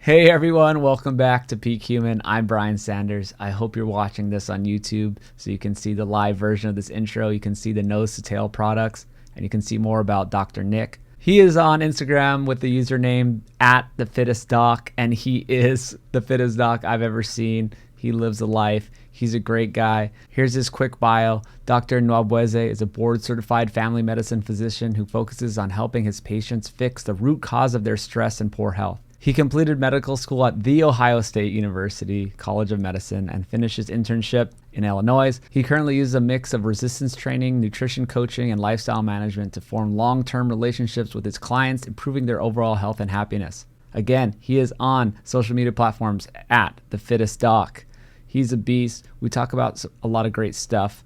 Hey everyone, welcome back to Peak Human. I'm Brian Sanders. I hope you're watching this on YouTube so you can see the live version of this intro. You can see the nose to tail products and you can see more about Dr. Nick. He is on Instagram with the username at TheFittestDoc, and he is the fittest doc I've ever seen. He lives a life. He's a great guy. Here's his quick bio. Dr. Nwabweze is a board-certified family medicine physician who focuses on helping his patients fix the root cause of their stress and poor health. He completed medical school at The Ohio State University College of Medicine and finished his internship in Illinois. He currently uses a mix of resistance training, nutrition coaching, and lifestyle management to form long-term relationships with his clients, improving their overall health and happiness. Again, he is on social media platforms at TheFittestDoc. He's a beast. We talk about a lot of great stuff.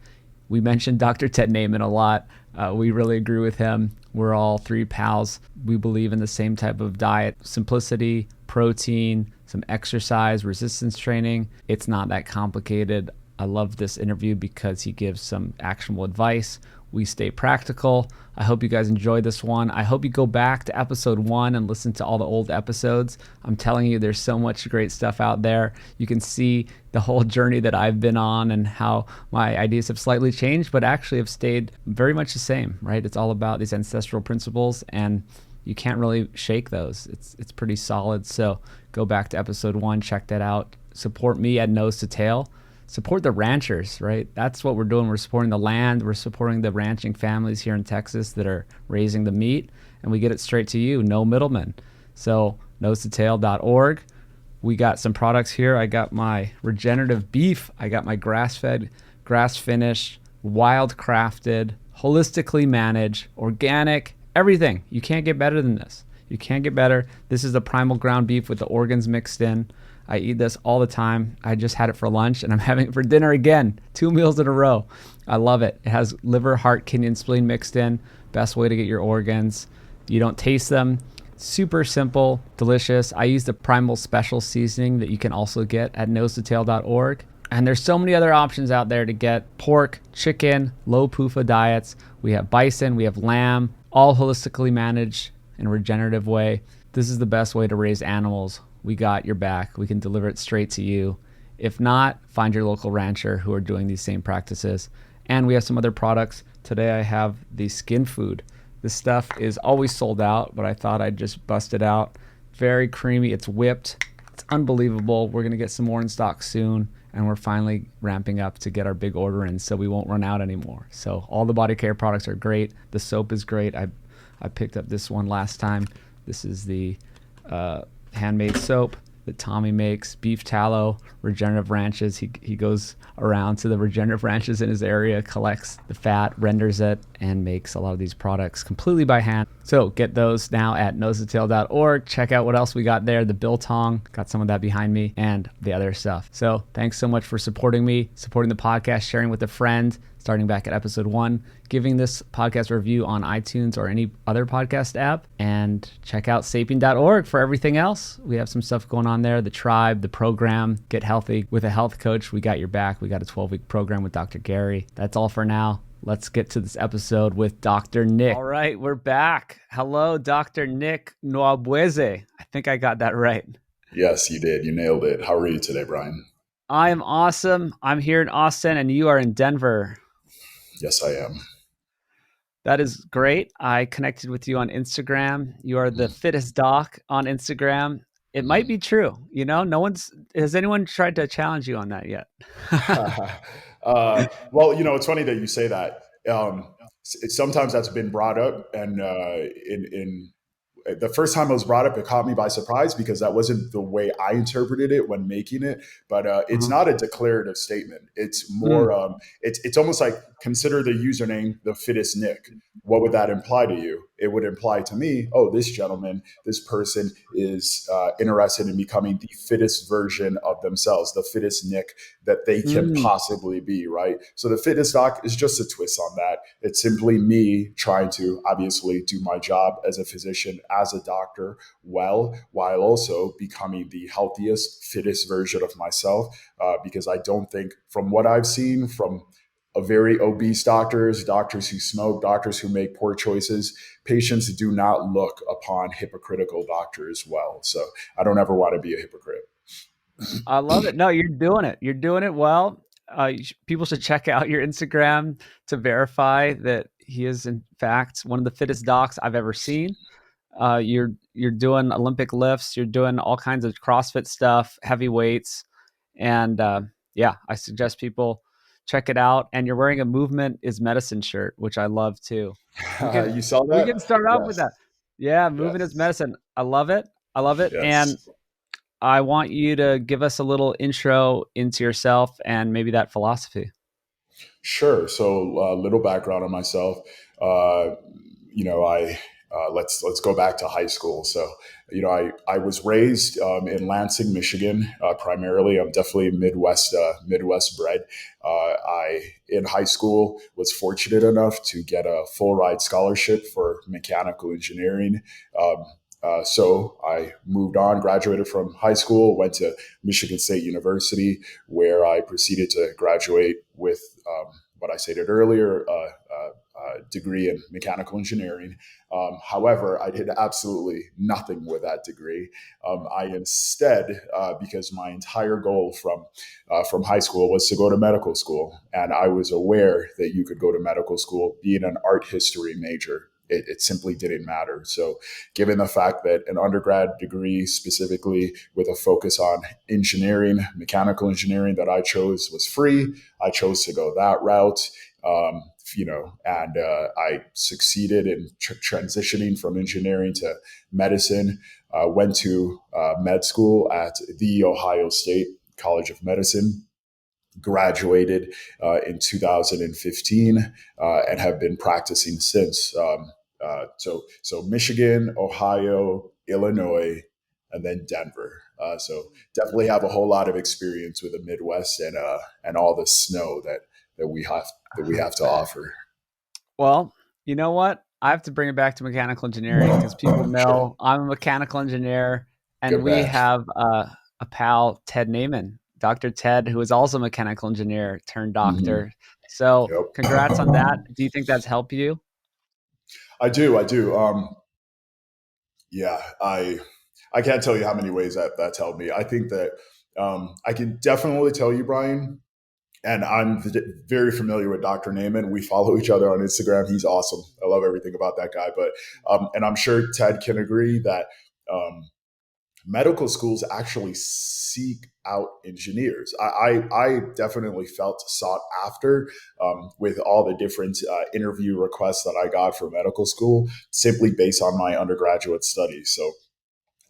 We mentioned Dr. Ted Naiman a lot. We really agree with him. We're all three pals. We believe in the same type of diet: simplicity, protein, some exercise, resistance training. It's not that complicated. I love this interview because he gives some actionable advice. We stay practical. I hope you guys enjoyed this one. I hope you go back to episode 1 and listen to all the old episodes. I'm telling you, there's so much great stuff out there. You can see the whole journey that I've been on and how my ideas have slightly changed, but actually have stayed very much the same, right? It's all about these ancestral principles, and you can't really shake those. It's pretty solid. So go back to episode 1, check that out. Support me at Nose to Tail. Support the ranchers, right? That's what we're doing. We're supporting the land. We're supporting the ranching families here in Texas that are raising the meat, and we get it straight to you, no middlemen. So nosetotatail.org. We got some products here. I got my regenerative beef. I got my grass-fed, grass-finished, wild-crafted, holistically managed, organic, everything. You can't get better than this. You can't get better. This is the primal ground beef with the organs mixed in. I eat this all the time. I just had it for lunch and I'm having it for dinner again. 2 meals in a row. I love it. It has liver, heart, kidney, and spleen mixed in. Best way to get your organs. You don't taste them. Super simple, delicious. I use the Primal Special seasoning that you can also get at nosetotatail.org. And there's so many other options out there to get: pork, chicken, low PUFA diets. We have bison, we have lamb, all holistically managed in a regenerative way. This is the best way to raise animals. We got your back. We can deliver it straight to you. If not, find your local rancher who are doing these same practices. And we have some other products. Today I have the skin food. This stuff is always sold out, but I thought I'd just bust it out. Very creamy. It's whipped. It's unbelievable. We're going to get some more in stock soon, and we're finally ramping up to get our big order in so we won't run out anymore. So all the body care products are great. The soap is great. I picked up this one last time. This is the handmade soap that Tommy makes. Beef tallow, regenerative ranches. He goes around to the regenerative ranches in his area, collects the fat, renders it, and makes a lot of these products completely by hand. So get those now at nosetotatail.org. Check out what else we got there. The biltong, got some of that behind me, and the other stuff. So thanks so much for supporting me, supporting the podcast, sharing with a friend, starting back at episode 1, giving this podcast a review on iTunes or any other podcast app, and check out sapien.org for everything else. We have some stuff going on there: the tribe, the program, Get Healthy with a Health Coach. We got your back. We got a 12-week program with Dr. Gary. That's all for now. Let's get to this episode with Dr. Nick. All right, we're back. Hello, Dr. Nick Nwabweze. I think I got that right. Yes, you did. You nailed it. How are you today, Brian? I am awesome. I'm here in Austin, and you are in Denver. Yes, I am. That is great. I connected with you on Instagram. You are the fittest doc on Instagram. It might be true. You know, has anyone tried to challenge you on that yet? Well, it's funny that you say that. Sometimes that's been brought up, and in the first time it was brought up, it caught me by surprise because that wasn't the way I interpreted it when making it. But it's not a declarative statement. It's more, it's almost like, consider the username, the fittest Nick. What would that imply to you? It would imply to me, oh, this gentleman, this person is interested in becoming the fittest version of themselves, the fittest Nick that they can possibly be, right? So the fittest doc is just a twist on that. It's simply me trying to obviously do my job as a physician, as a doctor, well, while also becoming the healthiest, fittest version of myself. Because I don't think, from what I've seen, from a very obese doctors, doctors who smoke, doctors who make poor choices. Patients do not look upon hypocritical doctors well. So I don't ever want to be a hypocrite. I love it. No, you're doing it. You're doing it well. People should check out your Instagram to verify that he is in fact one of the fittest docs I've ever seen. You're doing Olympic lifts. You're doing all kinds of CrossFit stuff, heavy weights, and yeah, I suggest people check it out. And you're wearing a "Movement is Medicine" shirt, which I love too. We can You saw we that? can start off with Yes. that. Yeah, "Movement is Yes. Medicine." I love it. I love it. And Yes. I want you to give us a little intro into yourself and maybe that philosophy. Sure. So, a little background on myself. Uh, I let's go back to high school. So, I was raised in Lansing, Michigan. Primarily, I'm definitely Midwest bred. I in high school was fortunate enough to get a full ride scholarship for mechanical engineering. Um, so I moved on, graduated from high school, went to Michigan State University, where I proceeded to graduate with what I stated earlier, degree in mechanical engineering. However, I did absolutely nothing with that degree. I instead, because my entire goal from high school was to go to medical school, and I was aware that you could go to medical school being an art history major. It simply didn't matter. So, given the fact that an undergrad degree, specifically with a focus on engineering, mechanical engineering, that I chose was free, I chose to go that route. And I succeeded in transitioning from engineering to medicine. Went to med school at the Ohio State College of Medicine, graduated in 2015, and have been practicing since. So Michigan, Ohio, Illinois, and then Denver. So definitely have a whole lot of experience with the Midwest and all the snow that we have to offer. Well, you know what? I have to bring it back to mechanical engineering because people Sure, know I'm a mechanical engineer, and good we man. have a pal, Ted Naiman, Dr. Ted, who is also a mechanical engineer turned Hmm. doctor. So, congrats on Yep, that. Do you think that's helped you? I do. I do. Yeah, I can't tell you how many ways that's helped me. I think that I can definitely tell you, Brian, and I'm very familiar with Dr. Naaman. We follow each other on Instagram. He's awesome. I love everything about that guy. But and I'm sure Ted can agree that um, medical schools actually seek out engineers. I definitely felt sought after with all the different interview requests that I got for medical school, simply based on my undergraduate studies. So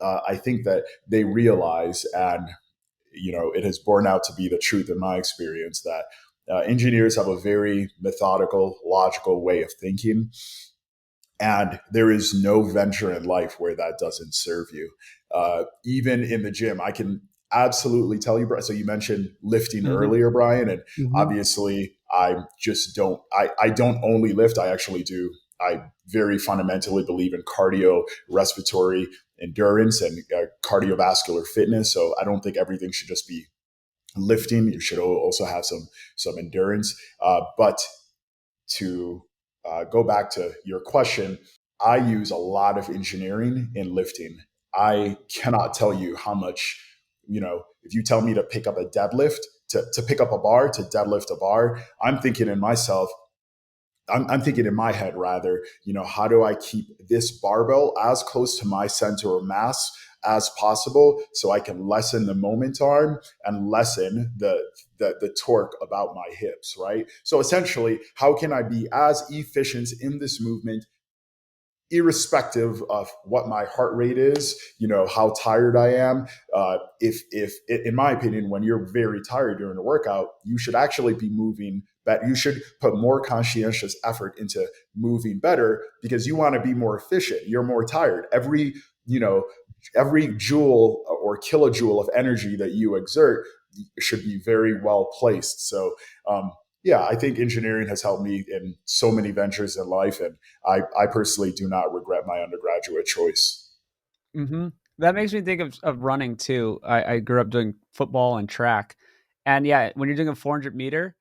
I think that they realize, and it has borne out to be the truth in my experience, that engineers have a very methodical, logical way of thinking. And there is no venture in life where that doesn't serve you. Even in the gym, I can absolutely tell you. So you mentioned lifting Hmm. earlier, Brian, and Hmm. obviously I just don't. I don't only lift. I actually do. I very fundamentally believe in cardio, respiratory endurance, and cardiovascular fitness. So I don't think everything should just be lifting. You should also have some endurance. But to go back to your question, I use a lot of engineering in lifting. I cannot tell you how much, if you tell me to pick up a deadlift, to pick up a bar, to deadlift a bar, I'm thinking in my head rather, how do I keep this barbell as close to my center of mass as possible so I can lessen the moment arm and lessen the torque about my hips, right? So essentially, how can I be as efficient in this movement irrespective of what my heart rate is, how tired I am. If in my opinion, when you're very tired during a workout, you should actually be moving better. You should put more conscientious effort into moving better because you want to be more efficient. You're more tired. You know, every joule or kilojoule of energy that you exert should be very well placed. So, yeah, I think engineering has helped me in so many ventures in life, and I personally do not regret my undergraduate choice. Hmm. That makes me think of running too. I grew up doing football and track. And yeah, when you're doing a 400 meter,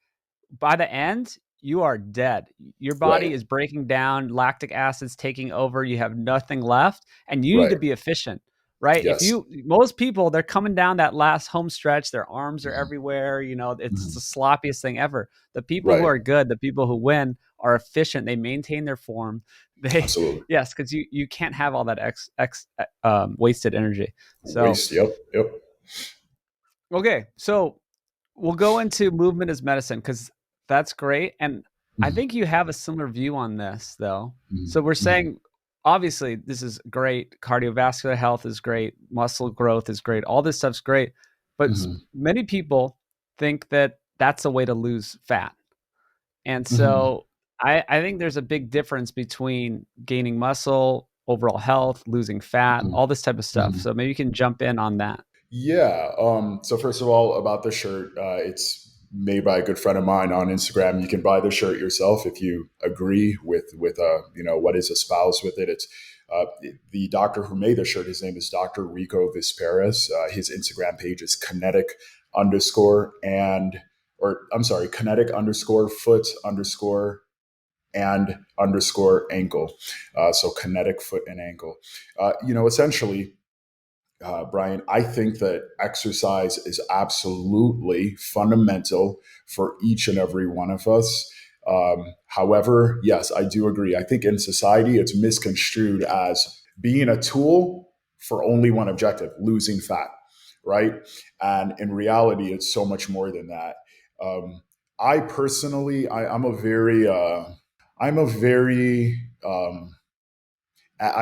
by the end, you are dead. Your body Right. is breaking down, lactic acid's taking over, you have nothing left, and you need to Right. be efficient, right? Yes. Most people, they're coming down that last home stretch, their arms are Mhm. everywhere, it's the Mhm. sloppiest thing ever. The people who Right. are good, the people who win are efficient, they maintain their form. They Absolutely. yes, because you can't have all that wasted energy. So Waste. Yep. Yep. okay, so we'll go into movement as medicine because that's great. And I Mhm. think you have a similar view on this, though. Mhm. So we're Mhm. saying, obviously, this is great. Cardiovascular health is great. Muscle growth is great. All this stuff's great. But Mhm. many people think that that's a way to lose fat. And Mhm. so I think there's a big difference between gaining muscle, overall health, losing fat, Mhm. all this type of stuff. Mhm. So maybe you can jump in on that. Yeah. So first of all, about the shirt, it's made by a good friend of mine on Instagram. You can buy the shirt yourself if you agree with what is espoused with it. It's the doctor who made the shirt. His name is Dr. Rico Visperas. His Instagram page is kinetic underscore and or I'm sorry, kinetic underscore foot underscore and underscore ankle. So kinetic foot and ankle. Essentially Brian, I think that exercise is absolutely fundamental for each and every one of us. However, yes, I do agree. I think in society, it's misconstrued as being a tool for only one objective, losing fat, right? And in reality, it's so much more than that. Um, I personally, I'm a very, I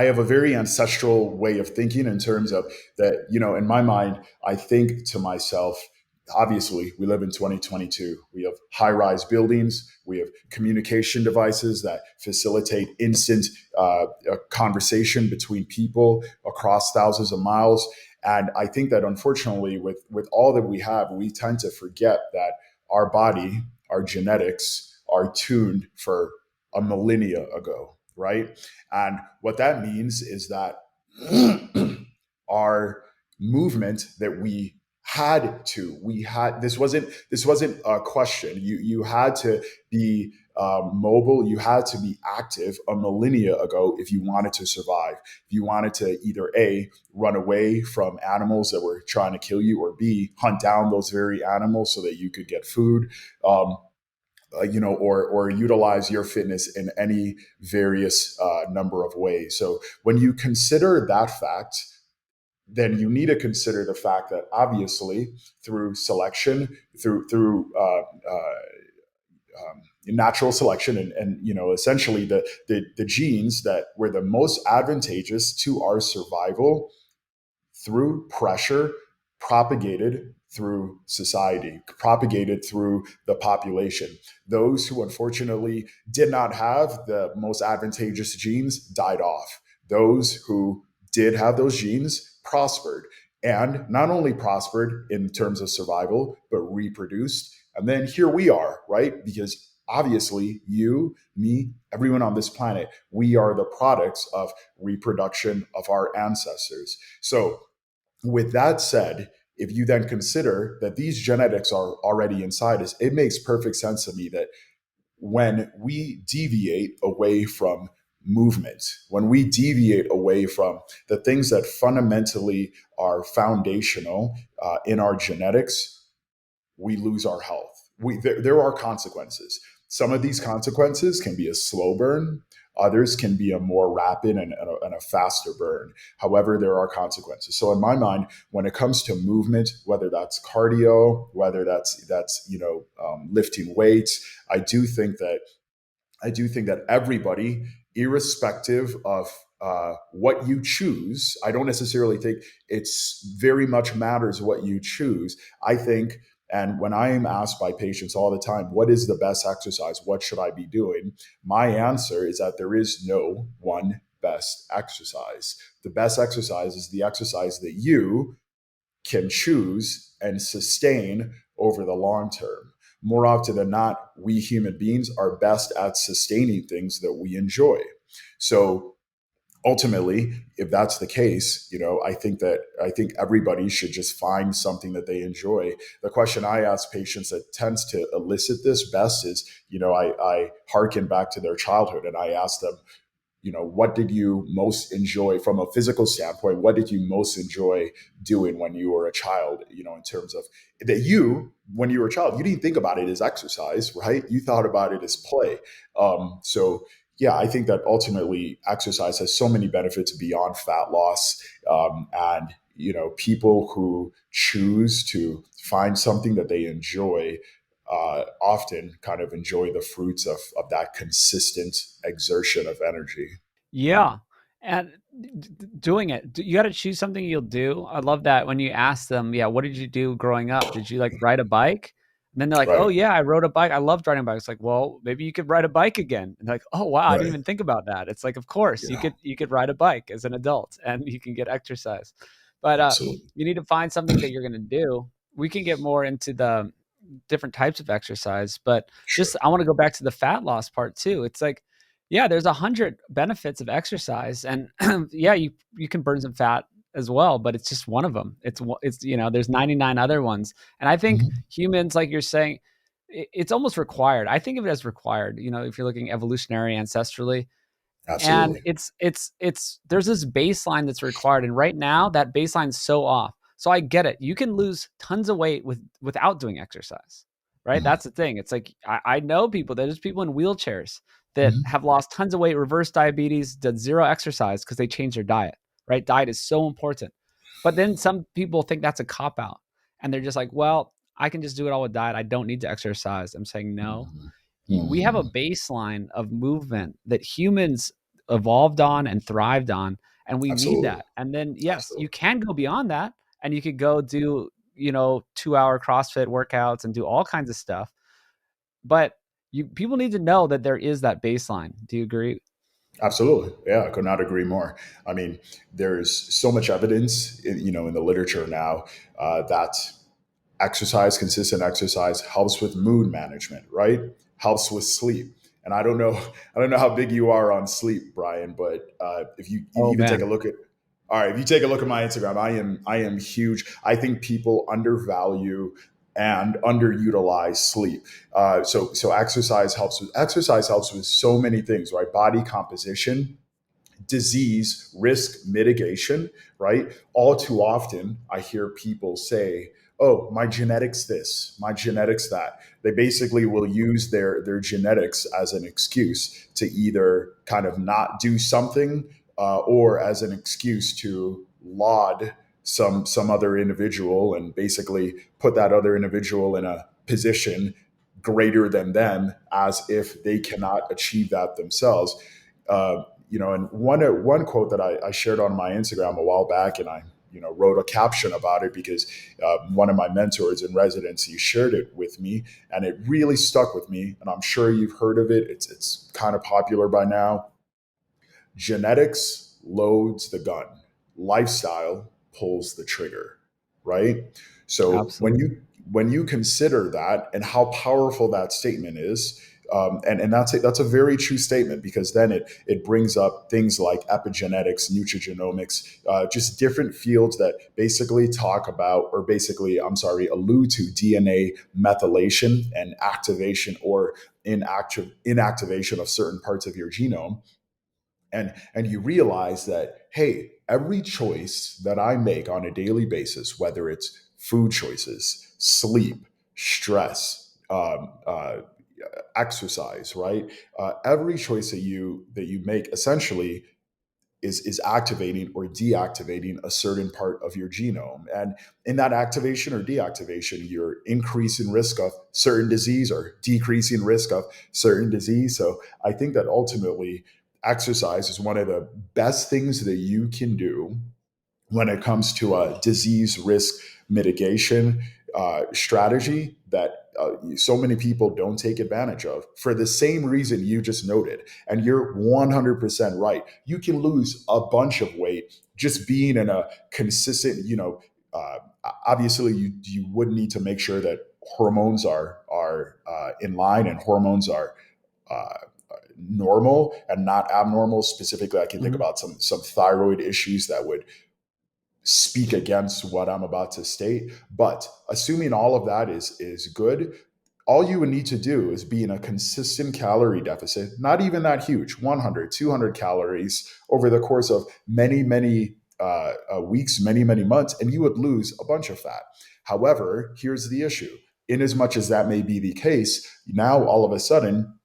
have a very ancestral way of thinking in terms of that, in my mind, I think to myself, obviously, we live in 2022. We have high rise buildings, we have communication devices that facilitate instant conversation between people across thousands of miles. And I think that unfortunately, with all that we have, we tend to forget that our body, our genetics are tuned for a millennia ago, right? And what that means is that our movement that we had this wasn't a question. You had to be mobile, you had to be active a millennia ago if you wanted to survive. If you wanted to either A, run away from animals that were trying to kill you, or B, hunt down those very animals so that you could get food. Or utilize your fitness in any various number of ways. So when you consider that fact, then you need to consider the fact that obviously through selection, through natural selection, and essentially the genes that were the most advantageous to our survival through pressure propagated through society, propagated through the population. Those who unfortunately did not have the most advantageous genes died off. Those who did have those genes prospered, and not only prospered in terms of survival, but reproduced. And then here we are, right? Because obviously, you, me, everyone on this planet, we are the products of reproduction of our ancestors. So with that said, if you then consider that these genetics are already inside us, it makes perfect sense to me that when we deviate away from movement, when we deviate away from the things that fundamentally are foundational in our genetics, we lose our health. There are consequences. Some of these consequences can be a slow burn. Others can be a more rapid and a faster burn. However, there are consequences. So, in my mind, when it comes to movement, whether that's cardio, whether that's lifting weights, I do think that everybody, irrespective of what you choose, I don't necessarily think it's very much matters what you choose. I think, and when I am asked by patients all the time, what is the best exercise? What should I be doing? My answer is that there is no one best exercise. The best exercise is the exercise that you can choose and sustain over the long term. More often than not, we human beings are best at sustaining things that we enjoy. So ultimately, if that's the case, I think everybody should just find something that they enjoy. The question I ask patients that tends to elicit this best is, I hearken back to their childhood and I ask them, what did you most enjoy from a physical standpoint? What did you most enjoy doing when you were a child? In terms of that, when you were a child, you didn't think about it as exercise, right? You thought about it as play. So yeah, I think that ultimately exercise has so many benefits beyond fat loss. And people who choose to find something that they enjoy often kind of enjoy the fruits of that consistent exertion of energy. Yeah. And doing it, you got to choose something you'll do. I love that when you ask them, yeah, what did you do growing up? Did you like ride a bike? And then they're like, oh, Right, yeah, I rode a bike. I loved riding a bike. It's like, well, maybe you could ride a bike again. And they're like, oh, wow, I didn't right. even think about that. It's like, of course, Yeah, you could ride a bike as an adult and you can get exercise. But absolutely. you need to find something that you're going to do. We can get more into the different types of exercise, but Sure. just I want to go back to the fat loss part too. It's like, yeah, there's 100 benefits of exercise, and yeah, you can burn some fat as well, but it's just one of them. It's there's 99 other ones, and I think Mhm. humans, like you're saying, it's almost required. I think of it as required. If you're looking evolutionary ancestrally, and Absolutely. it's there's this baseline that's required, and right now that baseline's so off. So I get it. You can lose tons of weight without doing exercise, right? Mhm. That's the thing. It's like I know people. There's people in wheelchairs that Mhm. have lost tons of weight, reverse diabetes, did zero exercise because they changed their diet. Right? Diet is so important. But then some people think that's a cop out, and they're just like, well, I can just do it all with diet. I don't need to exercise. I'm saying no. Mhm. We have a Mhm. baseline of movement that humans evolved on and thrived on, and we need Absolutely. that. And then yes, you Absolutely. can go beyond that, and you could go do 2-hour CrossFit workouts and do all kinds of stuff. But you people need to know that there is that baseline. Do you agree? Absolutely. Yeah, I could not agree more. I mean, there's so much evidence, in the literature now that consistent exercise helps with mood management, right? Helps with sleep. And I don't know how big you are on sleep, Brian, but if you Oh even take a man, look at, all right, if you take a look at my Instagram, I am huge. I think people undervalue and underutilize sleep. So exercise helps with so many things, right? Body composition, disease risk mitigation, right? All too often, I hear people say, "Oh, my genetics this, my genetics that." They basically will use their genetics as an excuse to either kind of not do something, or as an excuse to laud some other individual and basically put that other individual in a position greater than them, as if they cannot achieve that themselves. And one quote that I shared on my Instagram a while back, and I wrote a caption about it because one of my mentors in residency shared it with me, and it really stuck with me. And I'm sure you've heard of it. It's kind of popular by now. Genetics loads the gun, lifestyle pulls the trigger, right? So absolutely. when you consider that and how powerful that statement is, and that's a very true statement, because then it brings up things like epigenetics, nutrigenomics, just different fields that basically talk about, or basically, I'm sorry, allude to DNA methylation and activation, or inactivation of certain parts of your genome. And you realize that, hey, every choice that I make on a daily basis, whether it's food choices, sleep, stress, exercise, right? Every choice that you make essentially is activating or deactivating a certain part of your genome. And in that activation or deactivation, you're increasing risk of certain disease or decreasing risk of certain disease. So I think that ultimately exercise is one of the best things that you can do when it comes to a disease risk mitigation strategy that so many people don't take advantage of for the same reason you just noted. And you're 100% right. You can lose a bunch of weight just being in a consistent, uh, obviously you would need to make sure that hormones are in line, and hormones are uh, normal and not abnormal. Specifically, I can think Mhm. about some thyroid issues that would speak against what I'm about to state. But assuming all of that is good, all you would need to do is be in a consistent calorie deficit, not even that huge, 100, 200 calories over the course of many weeks, many months, and you would lose a bunch of fat. However, here's the issue. In as much as that may be the case, now all of a sudden,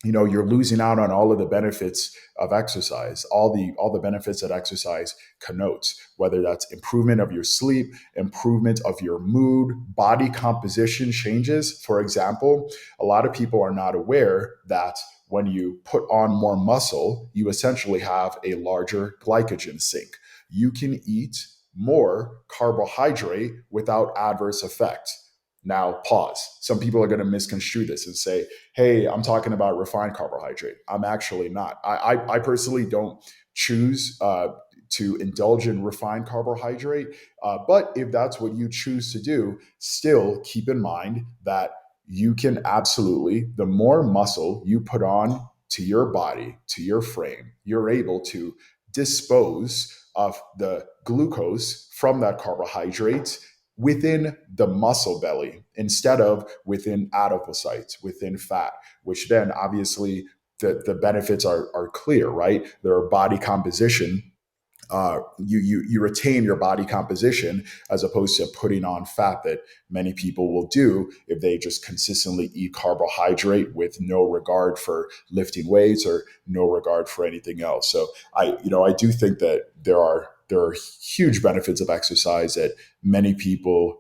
you're losing out on all of the benefits of exercise, all the benefits that exercise connotes, whether that's improvement of your sleep, improvement of your mood, body composition changes. For example, a lot of people are not aware that when you put on more muscle, you essentially have a larger glycogen sink. You can eat more carbohydrate without adverse effect. Now, pause. Some people are going to misconstrue this and say, hey, I'm talking about refined carbohydrate. I'm actually not. I personally don't choose to indulge in refined carbohydrate. But if that's what you choose to do, still keep in mind that you can absolutely, the more muscle you put on to your body, to your frame, you're able to dispose of the glucose from that carbohydrate within the muscle belly instead of within adipocytes, within fat, which then obviously the benefits are clear, right? There are body composition. You retain your body composition as opposed to putting on fat that many people will do if they just consistently eat carbohydrate with no regard for lifting weights or no regard for anything else. So I do think that there are huge benefits of exercise that many people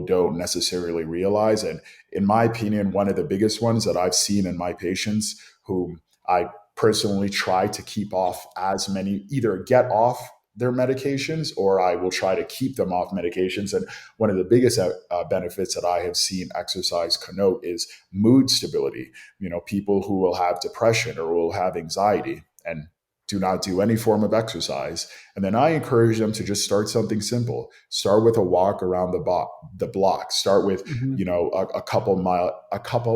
don't necessarily realize. And in my opinion, one of the biggest ones that I've seen in my patients whom I personally try to keep off as many, either get off their medications or I will try to keep them off medications. And one of the biggest benefits that I have seen exercise connote is mood stability. People who will have depression or will have anxiety and do not do any form of exercise. And then I encourage them to just start something simple. Start with a walk around the block. Start with, Mhm. a couple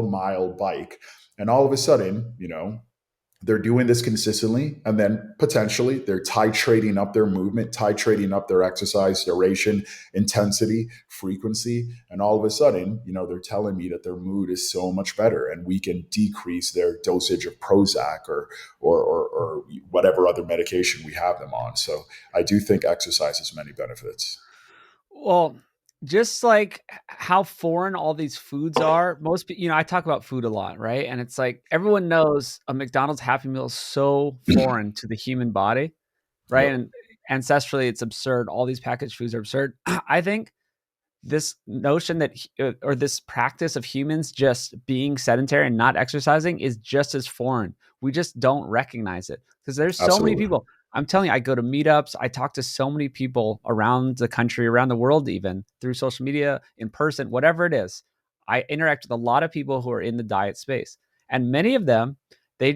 mile bike. And all of a sudden, they're doing this consistently, and then potentially they're titrating up their movement, titrating up their exercise duration, intensity, frequency, and all of a sudden, they're telling me that their mood is so much better, and we can decrease their dosage of Prozac or whatever other medication we have them on. So I do think exercise has many benefits. Well, just like how foreign all these foods are, I talk about food a lot, right? And it's like everyone knows a McDonald's Happy Meal is so foreign to the human body, right? Yep. And ancestrally, it's absurd. All these packaged foods are absurd. I think this notion that or this practice of humans just being sedentary and not exercising is just as foreign. We just don't recognize it because there's so many Absolutely. people. I'm telling you, I go to meetups. I talk to so many people around the country, around the world, even through social media, in person, whatever it is. I interact with a lot of people who are in the diet space, and many of them, they're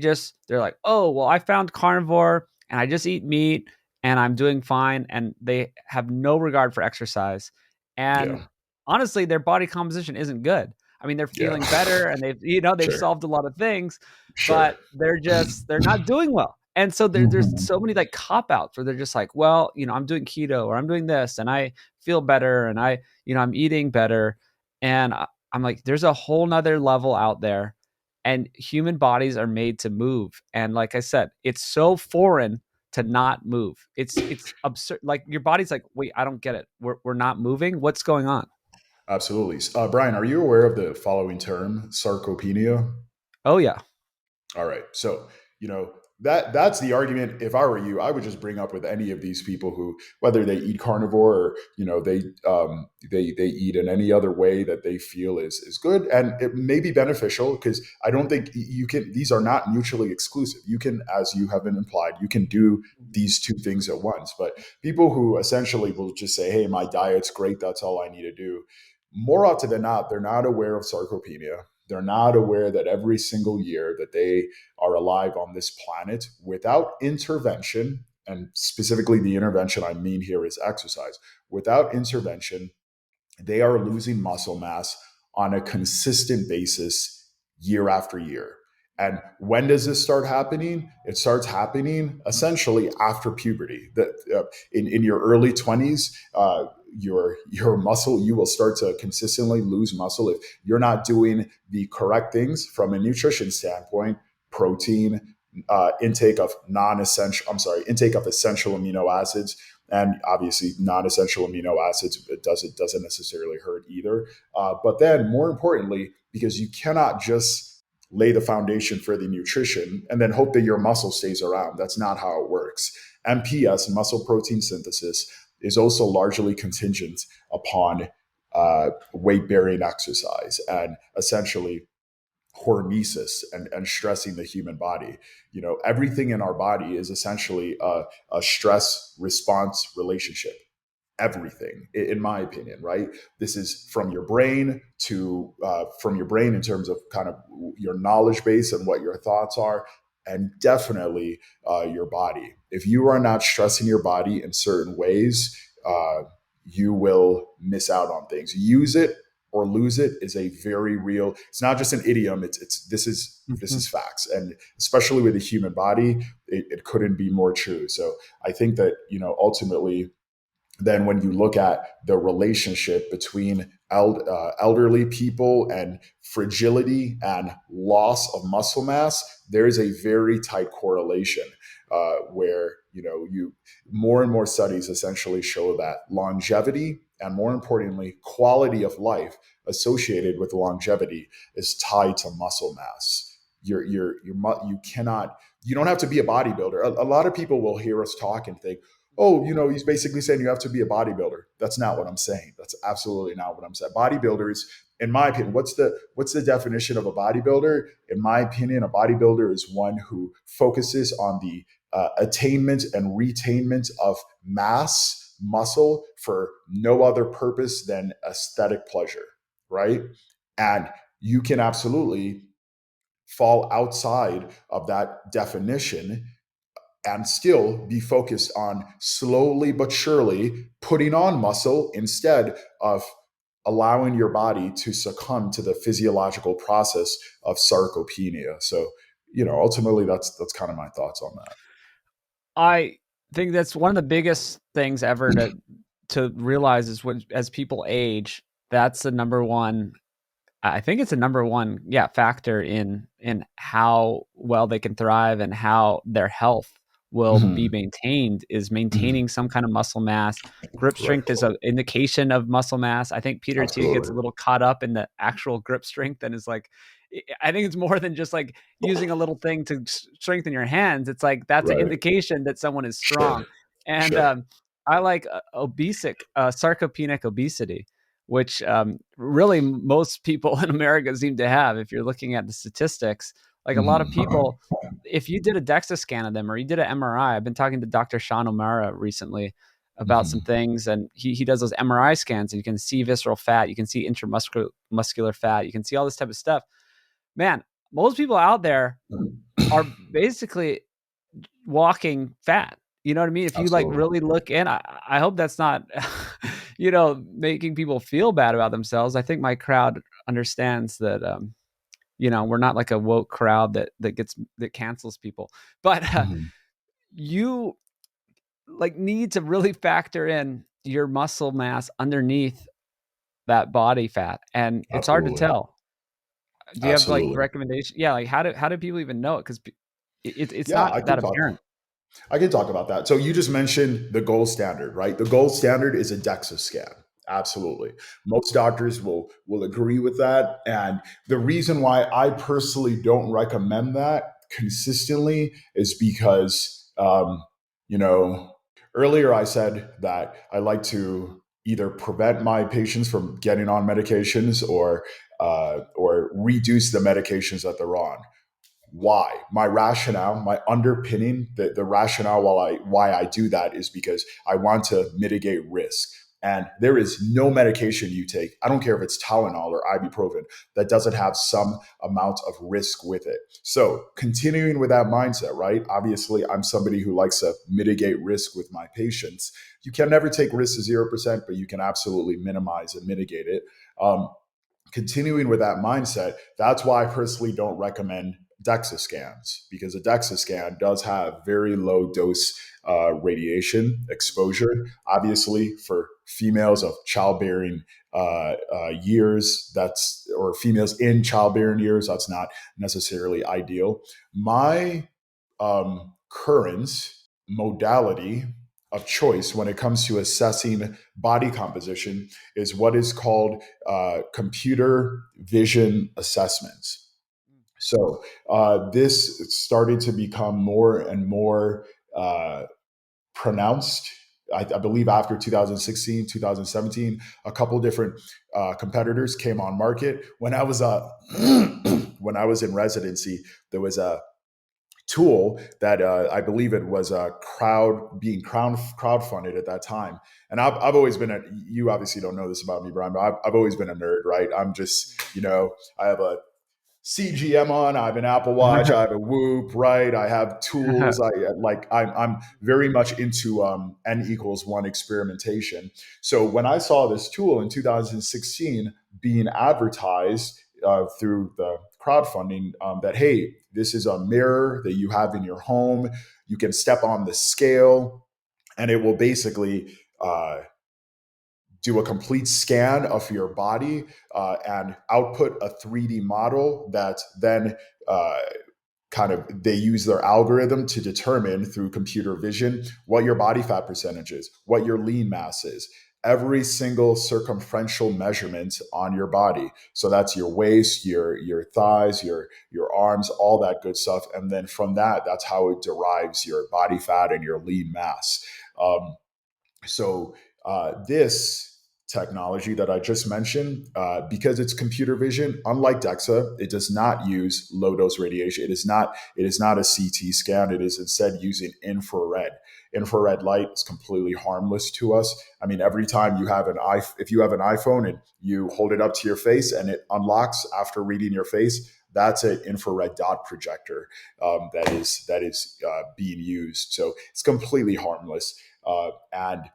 like, oh, well, I found carnivore and I just eat meat and I'm doing fine, and they have no regard for exercise. Yeah. And honestly, their body composition isn't good. I mean, they're Yeah. feeling better and they've Sure. solved a lot of things, Sure. but they're not doing well. And so there's Mhm. so many like cop outs where they're just like, well, I'm doing keto or I'm doing this and I feel better and I'm eating better. And I'm like, there's a whole nother level out there, and human bodies are made to move. And like I said, it's so foreign to not move. It's absurd. Like your body's like, wait, I don't get it. We're not moving. What's going on? Absolutely. Brian, are you aware of the following term, sarcopenia? Oh yeah. All right. So, that's the argument. If I were you, I would just bring up with any of these people who, whether they eat carnivore or, they eat in any other way that they feel is good. And it may be beneficial because I don't think you can, these are not mutually exclusive. You can, as you have been implied, you can do these two things at once. But people who essentially will just say, hey, my diet's great. That's all I need to do. More often than not, they're not aware of sarcopenia. They're not aware that every single year that they are alive on this planet without intervention, and specifically the intervention I mean here is exercise, without intervention, they are losing muscle mass on a consistent basis year after year. And when does this start happening? It starts happening essentially after puberty. That in your early 20s, your muscle, you will start to consistently lose muscle if you're not doing the correct things from a nutrition standpoint: protein, intake of non-essential, I'm sorry, intake of essential amino acids, and obviously non-essential amino acids. It doesn't necessarily hurt either. But then, more importantly, because you cannot just lay the foundation for the nutrition and then hope that your muscle stays around. That's not how it works. MPS, muscle protein synthesis, is also largely contingent upon weight bearing exercise and essentially hormesis and stressing the human body. Everything in our body is essentially a stress response relationship. Everything, in my opinion, right? This is from your brain in terms of kind of your knowledge base and what your thoughts are, and definitely your body. If you are not stressing your body in certain ways, you will miss out on things. Use it or lose it is a very real. It's not just an idiom. This is facts, and especially with the human body, it couldn't be more true. So I think that ultimately, then when you look at the relationship between elderly people and fragility and loss of muscle mass, there is a very tight correlation where you more and more studies essentially show that longevity and, more importantly, quality of life associated with longevity is tied to muscle mass. You don't have to be a bodybuilder. A lot of people will hear us talk and think, oh, he's basically saying you have to be a bodybuilder. That's not what I'm saying. That's absolutely not what I'm saying. Bodybuilders, in my opinion, what's the definition of a bodybuilder? In my opinion, a bodybuilder is one who focuses on the attainment and retainment of mass muscle for no other purpose than aesthetic pleasure, right? And you can absolutely fall outside of that definition and still be focused on slowly but surely putting on muscle instead of allowing your body to succumb to the physiological process of sarcopenia. So, ultimately that's kind of my thoughts on that. I think that's one of the biggest things ever to realize is when, as people age, that's the number one. I think it's a number one, factor in how well they can thrive and how their health will be Mhm. maintained is Mhm. maintaining some kind of muscle mass. Grip Right. strength is an indication of muscle mass. I think Peter T gets a Absolutely. little caught up in the actual grip strength and is like, I think it's more than just like using a little thing to strengthen your hands. It's like that's an Right. indication that someone is strong. Sure. And Sure. I like sarcopenic obesity, which really most people in America seem to have. If you're looking at the statistics, like a lot of Mhm. people, if you did a Dexa scan of them or you did an MRI, I've been talking to Dr. Sean O'Mara recently about some Mhm. things, and he does those MRI scans, and you can see visceral fat, you can see intramuscular muscular fat, you can see all this type of stuff. Man, most people out there are basically walking fat. You know what I mean? If you like Absolutely. really look in, I hope that's not, making people feel bad about themselves. I think my crowd understands that, we're not like a woke crowd that cancels people, but Mhm. you like need to really factor in your muscle mass underneath that body fat, and it's hard to Absolutely. tell. Do you have like Absolutely. recommendation? Yeah, like how do people even know it? Because it's Yeah, not that apparent. I can talk about that. So you just mentioned the gold standard, right? The gold standard is a DEXA scan. Absolutely. Most doctors will agree with that. And the reason why I personally don't recommend that consistently is because you know, earlier I said that I like to either prevent my patients from getting on medications or reduce the medications that they're on. Why? My rationale, my underpinning, the rationale why I do that is because I want to mitigate risk. And there is no medication you take, I don't care if it's Tylenol or ibuprofen, that doesn't have some amount of risk with it. So continuing with that mindset, right? Obviously, I'm somebody who likes to mitigate risk with my patients. You can never take risks to 0%, but you can absolutely minimize and mitigate it. Continuing with that mindset, that's why I personally don't recommend DEXA scans, because a DEXA scan does have very low dose radiation exposure. Obviously, for females of childbearing years, or females in childbearing years, that's not necessarily ideal. My current modality of choice when it comes to assessing body composition is what is called computer vision assessments. So this started to become more and more uh, pronounced. I believe after 2016, 2017, a couple different competitors came on market. When I was when I was in residency, there was a tool that I believe it was crowdfunded at that time. And I've always been you obviously don't know this about me, Brian, but I've always been a nerd, right? I'm just, I have a CGM on, I have an Apple Watch, I have a Whoop, right? I have tools. I'm very much into N=1 experimentation. So when I saw this tool in 2016 being advertised through the crowdfunding, that hey, this is a mirror that you have in your home. You can step on the scale, and it will basically do a complete scan of your body and output a 3D model that then they use their algorithm to determine through computer vision what your body fat percentage is, what your lean mass is, every single circumferential measurement on your body. So that's your waist, your thighs, your arms, all that good stuff. And then from that, that's how it derives your body fat and your lean mass. This technology that I just mentioned, because it's computer vision, unlike Dexa, it does not use low dose radiation. It is not a CT scan. It is instead using infrared. Infrared light is completely harmless to us. I mean, every time if you have an iPhone and you hold it up to your face and it unlocks after reading your face, that's an infrared dot projector that is being used. So it's completely harmless. And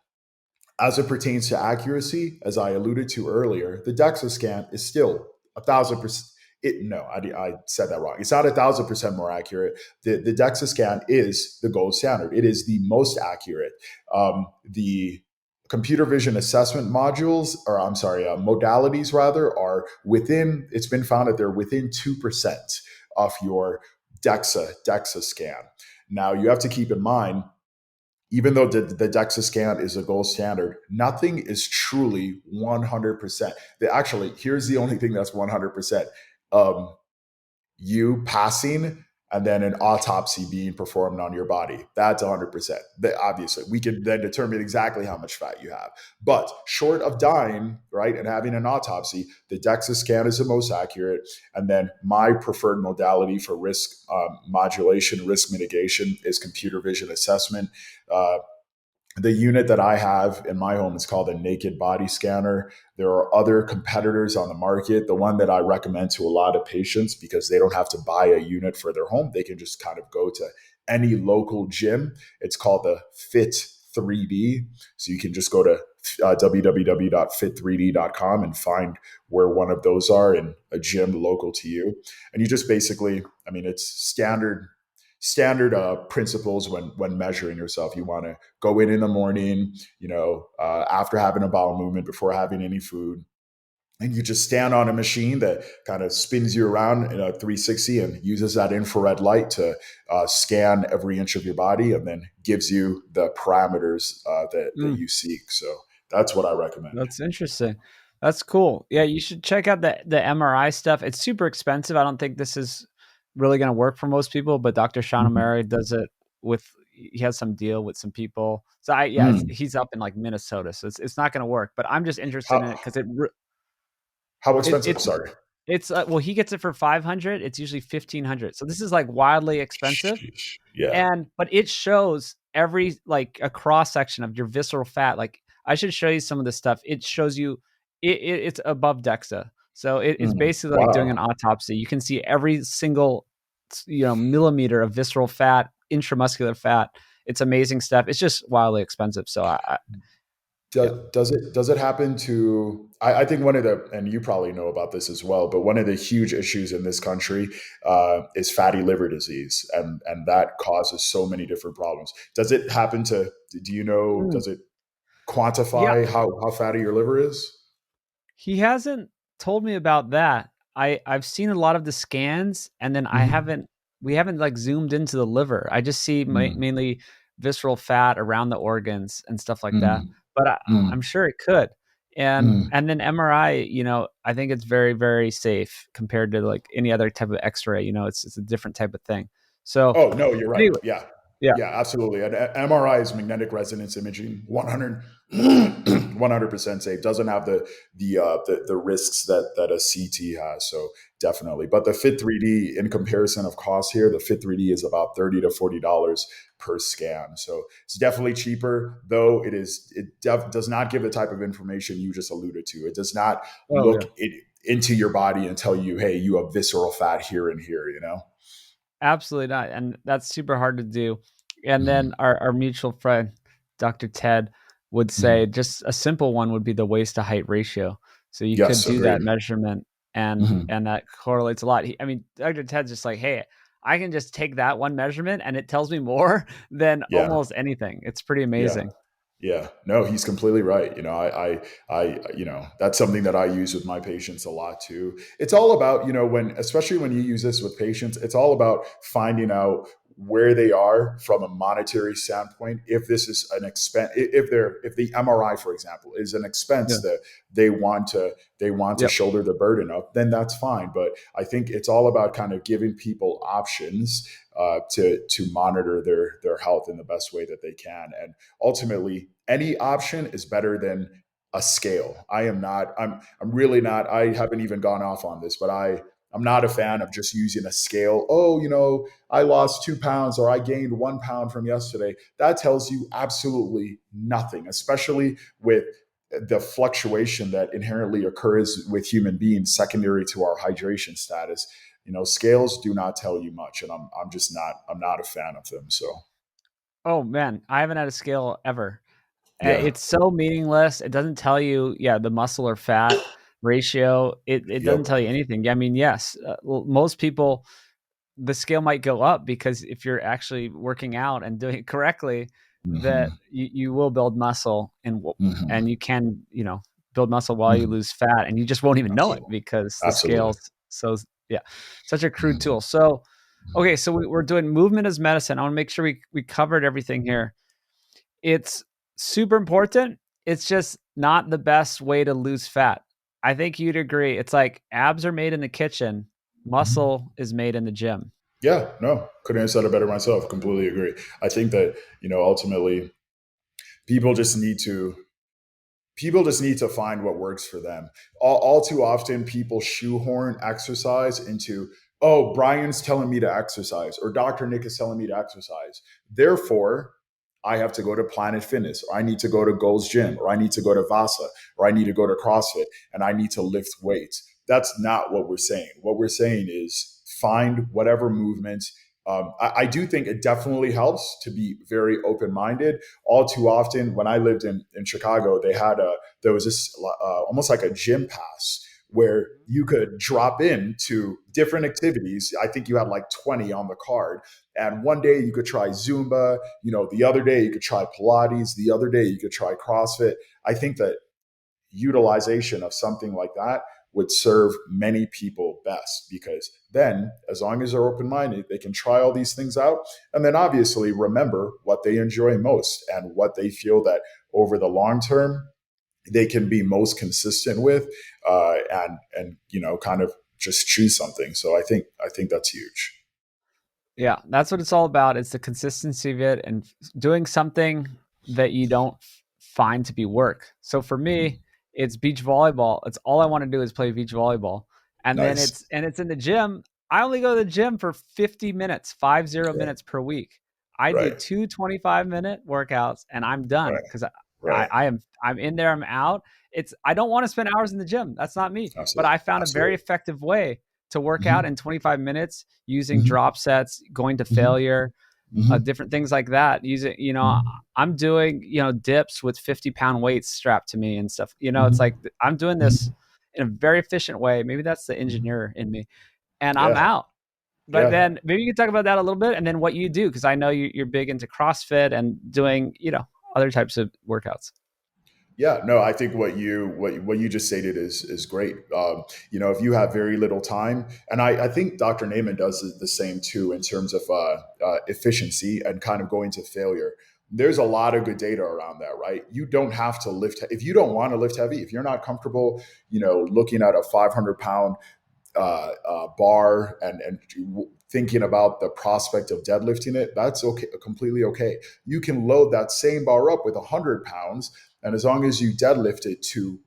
as it pertains to accuracy, as I alluded to earlier, the DEXA scan is still 1,000%. I said that wrong. It's not 1,000% more accurate. The DEXA scan is the gold standard. It is the most accurate. The computer vision assessment modalities rather, are within. It's been found that they're within 2% of your DEXA scan. Now you have to keep in mind, even though the DEXA scan is a gold standard, nothing is truly 100%. Actually, here's the only thing that's 100%. You passing and then an autopsy being performed on your body. That's 100%. Obviously, we can then determine exactly how much fat you have. But short of dying, right, and having an autopsy, the DEXA scan is the most accurate. And then my preferred modality for risk modulation, risk mitigation is computer vision assessment. The unit that I have in my home is called a naked body scanner. There are other competitors on the market. The one that I recommend to a lot of patients, because they don't have to buy a unit for their home, they can just kind of go to any local gym. It's called the Fit3D. So you can just go to www.fit3d.com and find where one of those are in a gym local to you. And you just basically, it's standard principles when measuring yourself. You want to go in the morning, after having a bowel movement, before having any food, and you just stand on a machine that kind of spins you around in a 360 and uses that infrared light to scan every inch of your body, and then gives you the parameters that you seek. So that's what I recommend. That's interesting. That's cool. Yeah, you should check out the MRI stuff. It's super expensive. I don't think this is really going to work for most people, but Dr. Sean O'Malley does it he has some deal with some people. So he's up in like Minnesota, so it's not going to work, but I'm just interested in it because how expensive? Sorry. It's he gets it for $500. It's usually $1,500. So this is like wildly expensive. Yeah. But it shows every, like, a cross section of your visceral fat. Like, I should show you some of this stuff. It shows you it's above DEXA. So it's basically like doing an autopsy. You can see every single, millimeter of visceral fat, intramuscular fat. It's amazing stuff. It's just wildly expensive. So Yeah. Does it happen to? I think one of the, and you probably know about this as well, but one of the huge issues in this country is fatty liver disease, and that causes so many different problems. Does it happen to? Do you know? Mm. Does it Yeah. quantify how fatty your liver is? He hasn't told me about that. I've seen a lot of the scans, and then Hmm. we haven't like zoomed into the liver. I just see Mm, mainly visceral fat around the organs and stuff like that. mm, But I'm mm, sure it could. mm. And then MRI, I think it's very, very safe compared to like any other type of X-ray. It's a different type of thing. So Oh, no, you're right. anyway, Yeah. yeah. Yeah, absolutely. And MRI is magnetic resonance imaging, 100% safe. Doesn't have the risks that a CT has. So definitely. But the Fit 3D, in comparison of cost here, the Fit 3D is about $30 to $40 per scan. So it's definitely cheaper, though does not give the type of information you just alluded to. It does not Oh yeah. into your body and tell you, hey, you have visceral fat here and here, you know? Absolutely not, and that's super hard to do. And then Mhm. our mutual friend, Dr. Ted, would say Mhm. just a simple one would be the waist to height ratio. So you could Yes, do agreed. that measurement, and Mhm. that correlates a lot. I mean, Dr. Ted's just like, hey, I can just take that one measurement, and it tells me more than Yeah, almost anything. It's pretty yeah, amazing. yeah. No, he's completely right. That's something that I use with my patients a lot too. It's all about, especially when you use this with patients, it's all about finding out where they are from a monetary standpoint. If this is an expense, if the MRI, for example, is an Yeah. expense that they want to Yep. shoulder the burden of, then that's fine. But I think it's all about kind of giving people options to monitor their health in the best way that they can. And ultimately, any option is better than a scale. I'm really not. I haven't even gone off on this, but I'm not a fan of just using a scale. Oh, I lost 2 pounds or I gained 1 pound from yesterday. That tells you absolutely nothing, especially with the fluctuation that inherently occurs with human beings secondary to our hydration status. Scales do not tell you much, and I'm not a fan of them. So Oh man, I haven't had a scale ever. yeah, It's so meaningless. It doesn't tell you, yeah, the muscle or fat ratio. It yep. doesn't tell you anything. I mean, yes, well, most people, the scale might go up because if you're actually working out and doing it correctly, that Hmm. you will build muscle and Hmm. you can, build muscle while you Hmm. lose fat and you just won't even know it Absolutely. because the Absolutely. scales. So yeah, such a crude Hmm. tool. So, okay, so we're doing movement as medicine. I want to make sure we covered everything here. It's super important. It's just not the best way to lose fat. I think you'd agree. It's like abs are made in the kitchen, Hmm. muscle is made in the gym. Yeah, no, couldn't have said it better myself. Completely agree. I think that, ultimately people just need to people just need to find what works for them. All too often, people shoehorn exercise into, oh, Brian's telling me to exercise, or Dr. Nick is telling me to exercise. Therefore, I have to go to Planet Fitness, or I need to go to Gold's Gym, or I need to go to Vasa, or I need to go to CrossFit, and I need to lift weights. That's not what we're saying. What we're saying is find whatever movement. I do think it definitely helps to be very open minded. All too often, when I lived in Chicago, there was this almost like a gym pass where you could drop in to different activities. I think you had like 20 on the card. And one day you could try Zumba, the other day you could try Pilates, the other day you could try CrossFit. I think that utilization of something like that would serve many people best, because then, as long as they're open minded, they can try all these things out and then obviously remember what they enjoy most and what they feel that over the long term they can be most consistent with, and kind of just choose something. So I think that's huge. Yeah, that's what it's all about. It's the consistency of it and doing something that you don't find to be work. So for me, Mhm. it's beach volleyball. It's all I want to do is play beach volleyball. And then Nice. it's in the gym. I only go to the gym for 50 minutes, 50 Yeah. minutes per week. I do Right. two 25-minute workouts and I'm done Right. because Right. I'm in there, I'm out. I don't want to spend hours in the gym. That's not me. But Absolutely. I found a very Absolutely. effective way to work out Hmm. in 25 minutes using Hmm. drop sets, going to Hmm. failure. Mm-hmm. different things like that. Using, I'm doing, dips with 50-pound weights strapped to me and stuff. It's like Mm-hmm. I'm doing this in a very efficient way. Maybe that's the engineer in me, and I'm Yeah. out. But Yeah. then maybe you can talk about that a little bit, and then what you do, because I know you're big into CrossFit and doing, other types of workouts. Yeah, no, I think what you just stated is great. If you have very little time, and I think Dr. Naiman does the same too in terms of efficiency and kind of going to failure. There's a lot of good data around that, right? You don't have to lift if you don't want to lift heavy. If you're not comfortable, looking at a 500-pound bar and thinking about the prospect of deadlifting it, that's okay, completely okay. You can load that same bar up with 100 pounds, and as long as you deadlift it to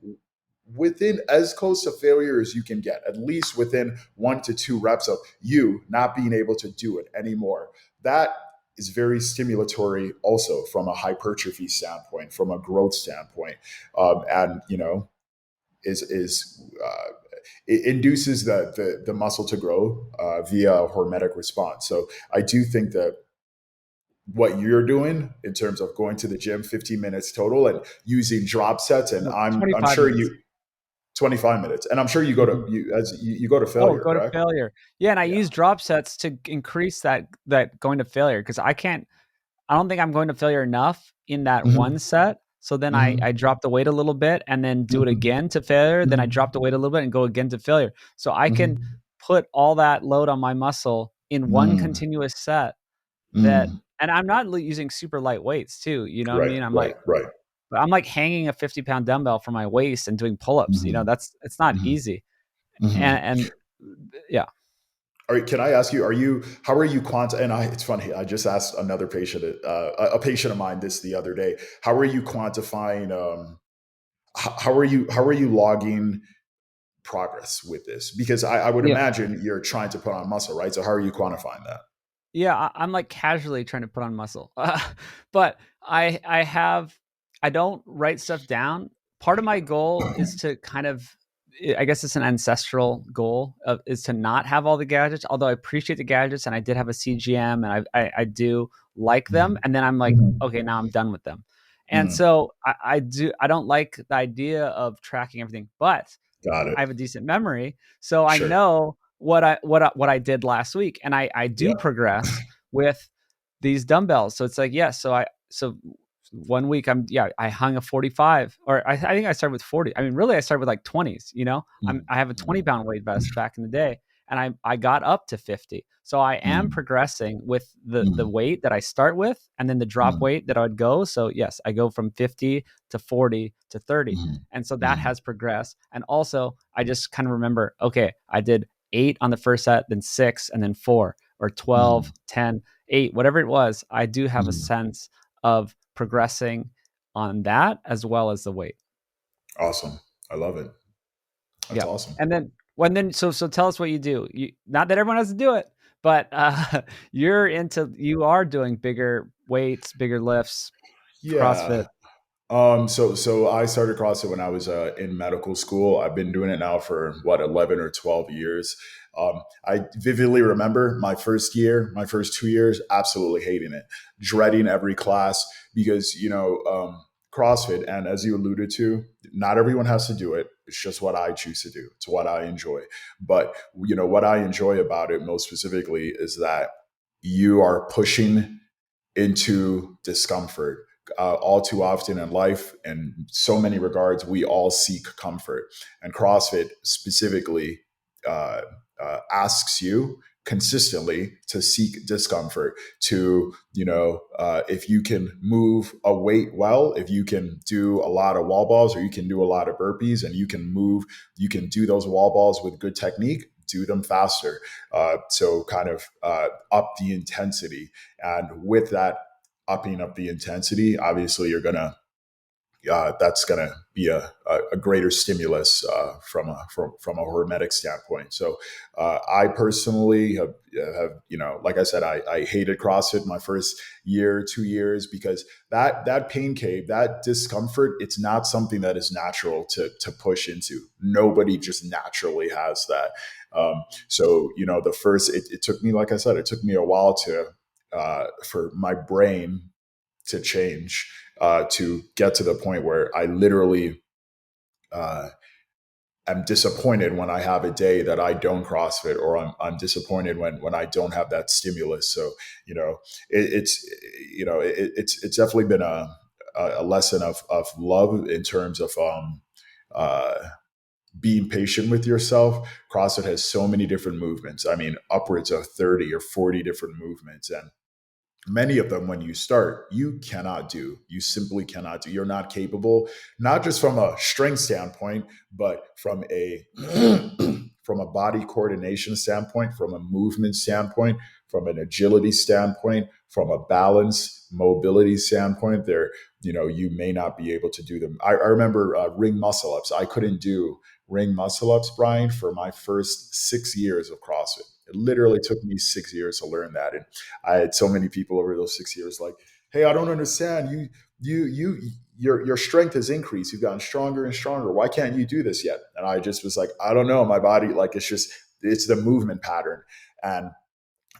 within as close to failure as you can get, at least within 1 to 2 reps of you not being able to do it anymore, that is very stimulatory also from a hypertrophy standpoint, from a growth standpoint. And is it induces the muscle to grow via a hormetic response. So I do think that what you're doing in terms of going to the gym 15 minutes total and using drop sets, and No, I'm 25 sure minutes. you 25 minutes, and I'm sure you go to Mhm. you go to Oh, failure, go to correct? failure. Yeah, and I Yeah. use drop sets to increase that going to failure, because I don't think I'm going to failure enough in that one Hmm. set. So then I Hmm. drop the weight a little bit and then do it Hmm. again to failure. Then I drop Hmm. the weight a little bit and go again to failure. So I can Hmm. put all that load on my muscle in one Hmm. continuous set, that, Hmm. and I'm not using super light weights too. You know what I Right, mean? right, right. I'm like hanging a 50-pound dumbbell from my waist and doing pull-ups. Hmm. It's not Hmm. easy. Hmm. And yeah. All right, can I ask you? How are you And it's funny. I just asked another patient, a patient of mine, this the other day. How are you quantifying? How are you logging progress with this? Because I would Yeah. imagine you're trying to put on muscle, right? So how are you quantifying that? Yeah, I'm like casually trying to put on muscle, but I don't write stuff down. Part of my goal is to kind of, I guess it's an ancestral goal is to not have all the gadgets. Although I appreciate the gadgets, and I did have a CGM, and I do like them. Mhm. And then I'm like, okay, now I'm done with them. And Mhm. so I don't like the idea of tracking everything, but Got I it. have a decent memory, so I Sure. know what I did last week, and I do Yeah. progress with these dumbbells. So it's like, yes, so 1 week I hung a 45, or I think I started with 40. I mean, really, I started with like 20s. I have a 20-pound weight vest back in the day, and I got up to 50. So I am Mhm. progressing with the Mhm. weight that I start with, and then the drop Mhm. weight that I would go. So yes, I go from 50 to 40 to 30. Mhm. And so that Mhm. has progressed. And also, I just kind of remember, okay, I did 8 on the first set, then 6, and then 4, or Mhm. 12, 10, 8, whatever it was. I do have a Mhm. sense of progressing on that as well as the weight. Awesome. I love it. That's Yeah. awesome. And then so tell us what you do. Not that everyone has to do it, but you are doing bigger weights, bigger lifts, CrossFit. Yeah. So I started CrossFit when I was in medical school. I've been doing it now for 11 or 12 years. I vividly remember my first 2 years, absolutely hating it, dreading every class because CrossFit, and as you alluded to, not everyone has to do it. It's just what I choose to do. It's what I enjoy. But what I enjoy about it most specifically is that you are pushing into discomfort. All too often in life, in so many regards, we all seek comfort. And CrossFit specifically uh, asks you consistently to seek discomfort, to if you can move a weight well, if you can do a lot of wall balls, or you can do a lot of burpees, and you can do those wall balls with good technique, do them faster. So kind of up the intensity, and with that upping up the intensity, obviously that's gonna be a greater stimulus from a hormetic standpoint. So I personally have like I said, I hated CrossFit my first year, 2 years, because that pain cave, that discomfort, it's not something that is natural to push into. Nobody just naturally has that. So the first, it took me, like I said, it took me a while to for my brain to change, to get to the point where I literally uh, am disappointed when I have a day that I don't CrossFit, or I'm disappointed when I don't have that stimulus. So, you know, it's, it's definitely been a lesson of love in terms of, uh, being patient with yourself. CrossFit has so many different movements. I mean, upwards of 30 or 40 different movements. And many of them, when you start, you cannot do. You simply cannot do. You're not capable, not just from a strength standpoint, but from a from a body coordination standpoint, from a movement standpoint, from an agility standpoint, from a balance mobility standpoint. There, you may not be able to do them. I remember ring muscle ups. I couldn't do ring muscle ups, Brian, for my first 6 years of CrossFit. It literally took me 6 years to learn that. And I had so many people over those 6 years like, "Hey, I don't understand. Your strength has increased. You've gotten stronger and stronger. Why can't you do this yet?" And I just was like, "I don't know. My body, like, it's the movement pattern." And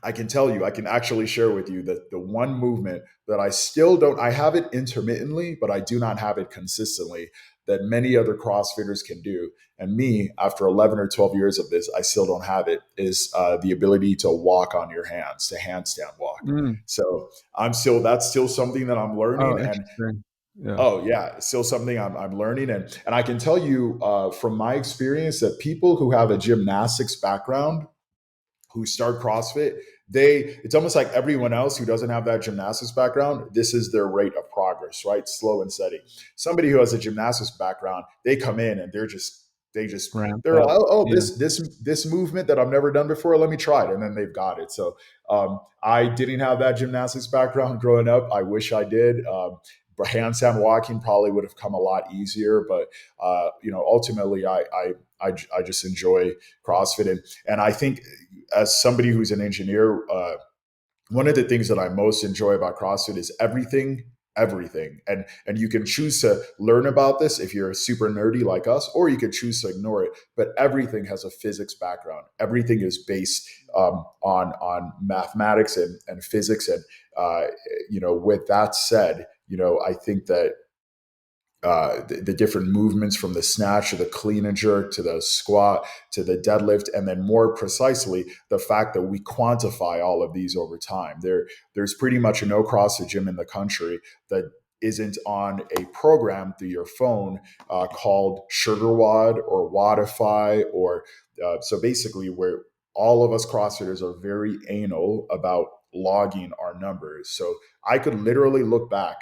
I can tell you, I can actually share with you that the one movement that I still don't, I have it intermittently, but I do not have it consistently, that many other CrossFitters can do. And me, after 11 or 12 years of this, I still don't have it, is the ability to walk on your hands, to handstand walk. Mm. So that's still something that I'm Oh, learning. And interesting. Yeah. oh yeah, still something I'm learning. And I can tell you from my experience that people who have a gymnastics background who start CrossFit, it's almost like everyone else who doesn't have that gymnastics background, this is their rate of progress, right? Slow and steady. Somebody who has a gymnastics background, they come in and Ramp they're up. like, oh, Yeah. this movement that I've never done before, let me try it. And then they've got it. So I didn't have that gymnastics background growing up. I wish I did. But handstand walking probably would have come a lot easier. But ultimately, I just enjoy CrossFit. And I think, as somebody who's an engineer, one of the things that I most enjoy about CrossFit is everything. And you can choose to learn about this if you're super nerdy like us, or you can choose to ignore it. But everything has a physics background. Everything is based on mathematics and physics. And with that said, I think that the different movements, from the snatch to the clean and jerk to the squat to the deadlift, and then more precisely the fact that we quantify all of these over time. There's pretty much no CrossFit gym in the country that isn't on a program through your phone called SugarWOD or Wodify, or so basically, where all of us CrossFitters are very anal about logging our numbers. So I could literally look back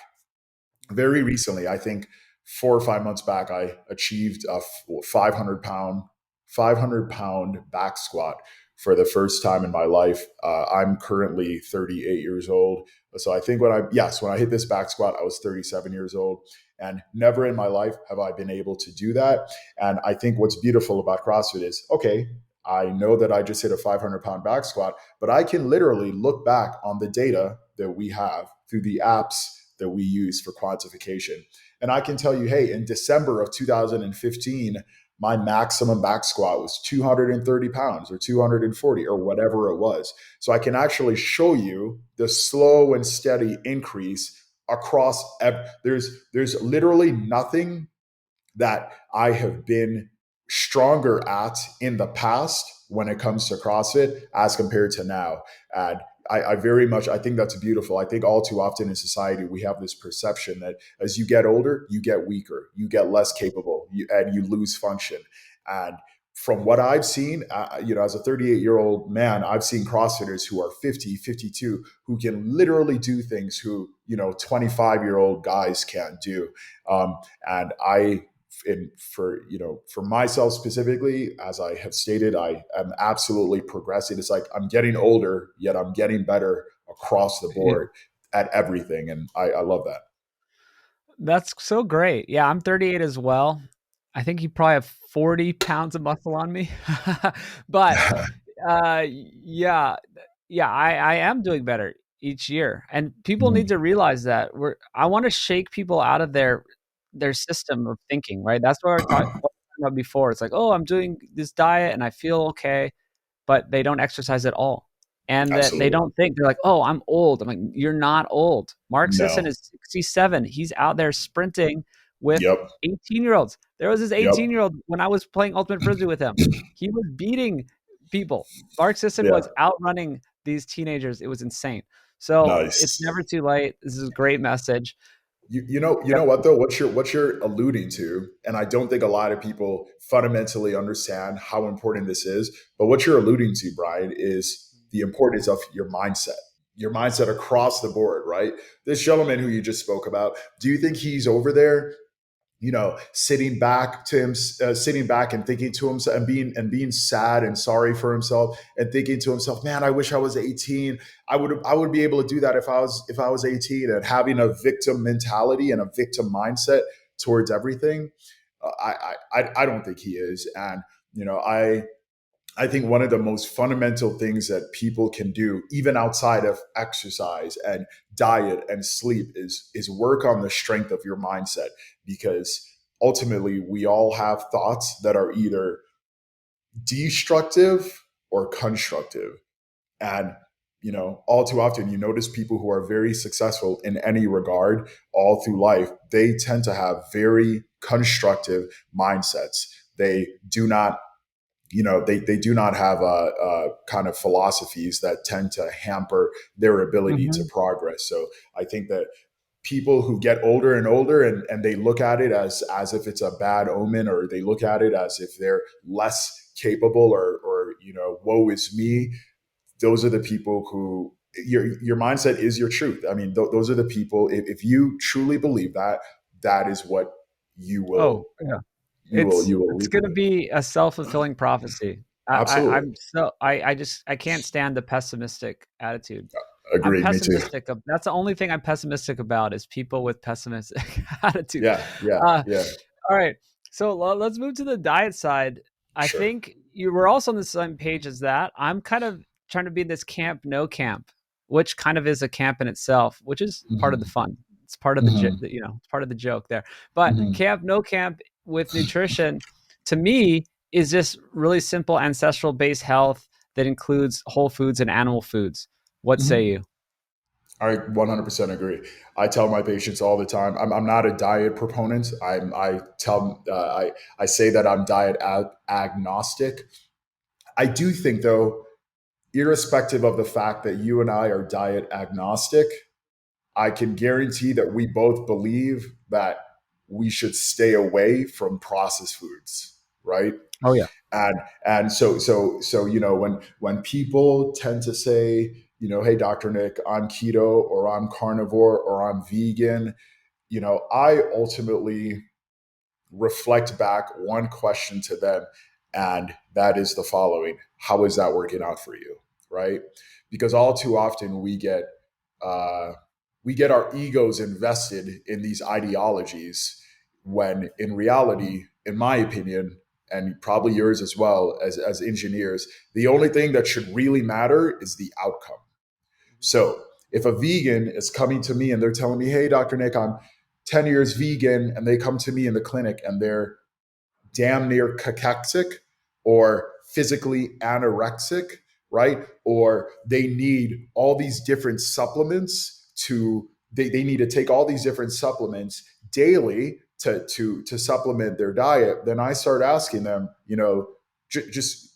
very recently. I think 4 or 5 months back, I achieved a 500 pound back squat for the first time in my life. I'm currently 38 years old. So I think when I hit this back squat, I was 37 years old, and never in my life have I been able to do that. And I think what's beautiful about CrossFit is, okay, I know that I just hit a 500-pound back squat, but I can literally look back on the data that we have through the apps that we use for quantification. And I can tell you, hey, in December of 2015, my maximum back squat was 230 pounds or 240 or whatever it was. So I can actually show you the slow and steady increase across. There's literally nothing that I have been stronger at in the past when it comes to CrossFit as compared to now. And I very much, I think that's beautiful. I think all too often in society, we have this perception that as you get older, you get weaker, you get less capable, and you lose function. And from what I've seen, as a 38-year-old man, I've seen CrossFitters who are 50, 52, who can literally do things who, 25-year-old guys can't do. And for myself specifically, as I have stated, I am absolutely progressing. It's like I'm getting older, yet I'm getting better across the Yeah. board at everything. And I love that. That's so great. Yeah, I'm 38 as well. I think you probably have 40 pounds of muscle on me. But yeah, yeah, I am doing better each year. And people need Mm, to realize that I want to shake people out of their system of thinking, right? That's what I talked about before. It's like, oh, I'm doing this diet and I feel okay, but they don't exercise at all. and that they Absolutely. don't think, they're like, oh, I'm old. I'm like, you're not old. Mark Sisson No. is 67. He's out there sprinting with Yep. 18-year-olds. There was this Yep. 18-year-old when I was playing Ultimate Frisbee with him. He was beating people. Mark Sisson Yeah. was outrunning these teenagers. It was insane. So it's Nice. never too late. This is a great message. You know what though? What you're alluding to, and I don't think a lot of people fundamentally understand how important this is. But what you're alluding to, Brian, is the importance of your mindset across the board, right? This gentleman who you just spoke about, do you think he's over there, sitting back and thinking to himself and being sad and sorry for himself and thinking to himself, man, I wish I was 18. I would be able to do that if I was 18, and having a victim mentality and a victim mindset towards everything. I don't think he is. And, I think one of the most fundamental things that people can do, even outside of exercise and diet and sleep, is work on the strength of your mindset, because ultimately we all have thoughts that are either destructive or constructive. And all too often, you notice people who are very successful in any regard all through life, they tend to have very constructive mindsets. They do not they do not have a kind of philosophies that tend to hamper their ability to Mhm. progress. So I think that people who get older and older, and they look at it as if it's a bad omen, or they look at it as if they're less capable, or woe is me. Those are the people who your mindset is your truth. I mean, those are the people. If you truly believe that, that is what you Oh, will yeah. It's you will it's leave with. gonna be a self-fulfilling prophecy. Absolutely. I can't stand the pessimistic attitude. I'm Agreed. Me too. pessimistic ab That's the only thing I'm pessimistic about, is people with pessimistic attitude. Yeah. Yeah. Uh, Yeah. all right, so let's move to the diet side. I Sure. think you were also on the same page as that. I'm kind of trying to be in this camp, no camp, which kind of is a camp in itself, which is part of the Hmm. fun. It's part of Hmm. it's part of the joke there. But Hmm. camp, no camp with nutrition, to me, is just really simple ancestral based health that includes whole foods and animal foods. What say Hmm. you? I 100% agree. I tell my patients all the time, I'm not a diet proponent. I say that I'm agnostic. I do think, though, irrespective of the fact that you and I are diet agnostic, I can guarantee that we both believe that we should stay away from processed foods, right? Oh yeah. And when people tend to say, hey, Dr. Nick, I'm keto, or I'm carnivore, or I'm vegan, I ultimately reflect back one question to them, and that is the following: how is that working out for you? Right? Because all too often uh, we get our egos invested in these ideologies, when in reality, in my opinion, and probably yours as well, as engineers, the only thing that should really matter is the outcome. So if a vegan is coming to me and they're telling me, hey, Dr. Nick, I'm 10 years vegan, and they come to me in the clinic and they're damn near cachexic or physically anorexic, right? Or they need all these different supplements they need to take all these different supplements daily to supplement their diet. Then I start asking them, just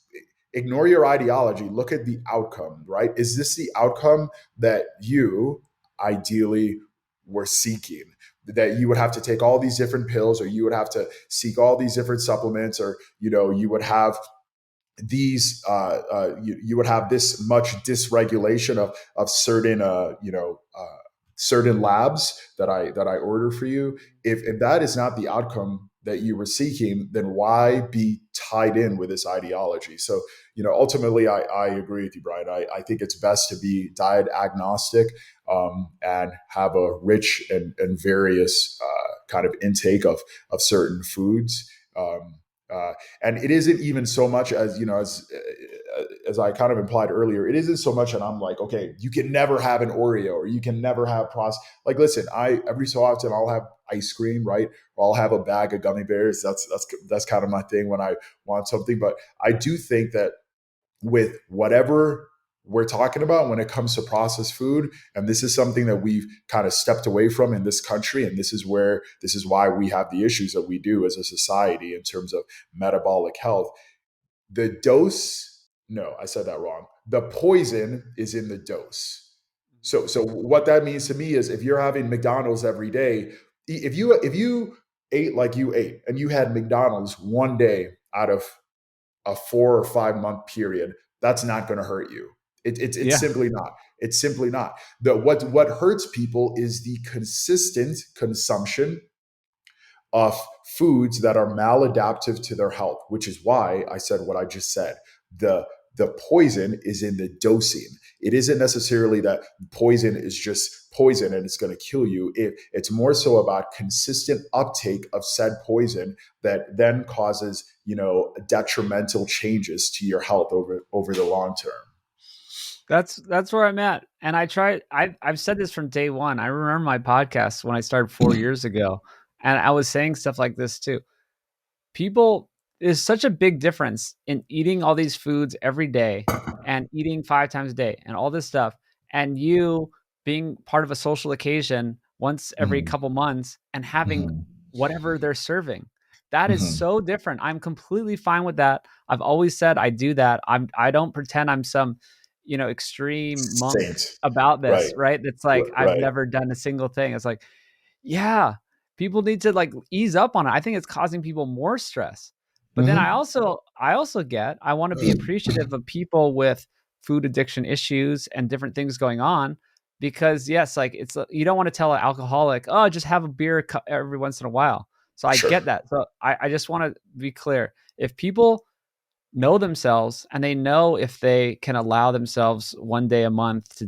ignore your ideology, look at the outcome, right? Is this the outcome that you ideally were seeking? That you would have to take all these different pills, or you would have to seek all these different supplements, or you would have you would have this much dysregulation of certain labs that I order for you. If that is not the outcome that you were seeking, then why be tied in with this ideology? So ultimately, I agree with you, Brian. I think it's best to be diet agnostic, and have a rich and various kind of intake of certain foods. And it isn't even so much as as I kind of implied earlier, it isn't so much that I'm like, okay, you can never have an Oreo, or you can never have like, listen, I every so often I'll have ice cream, right? Or I'll have a bag of gummy bears. That's kind of my thing when I want something. But I do think that with whatever we're talking about when it comes to processed food. And this is something that we've kind of stepped away from in this country. And this is why we have the issues that we do as a society in terms of metabolic health. The dose, no, I said that wrong. The poison is in the dose. So what that means to me is if you're having McDonald's every day, if you ate like you ate and you had McDonald's one day out of a 4 or 5 month period, that's not going to hurt you. It's Yeah. simply not. It's simply not. What hurts people is the consistent consumption of foods that are maladaptive to their health, which is why I said what I just said. The poison is in the dosing. It isn't necessarily that poison is just poison and it's going to kill you. It's more so about consistent uptake of said poison that then causes, detrimental changes to your health over the long term. That's where I'm at. And I've said this from day one. I remember my podcast when I started 4 years ago, and I was saying stuff like this too. People, there's such a big difference in eating all these foods every day and eating 5 times a day and all this stuff, and you being part of a social occasion once every Mhm. couple months and having Mhm. whatever they're serving. That is Mhm. so different. I'm completely fine with that. I've always said I do that. I don't pretend I'm some, extreme monk Saint. about Right. this, right? It's like I've Right. never done a single thing. It's like, yeah, people need to like ease up on it. I think it's causing people more stress. But then Mhm. I want to be appreciative of people with food addiction issues and different things going on, because yes, like you don't want to tell an alcoholic, "Oh, just have a beer every once in a while." So I Sure. get that. So I just want to be clear. If people know themselves and they know if they can allow themselves one day a month to,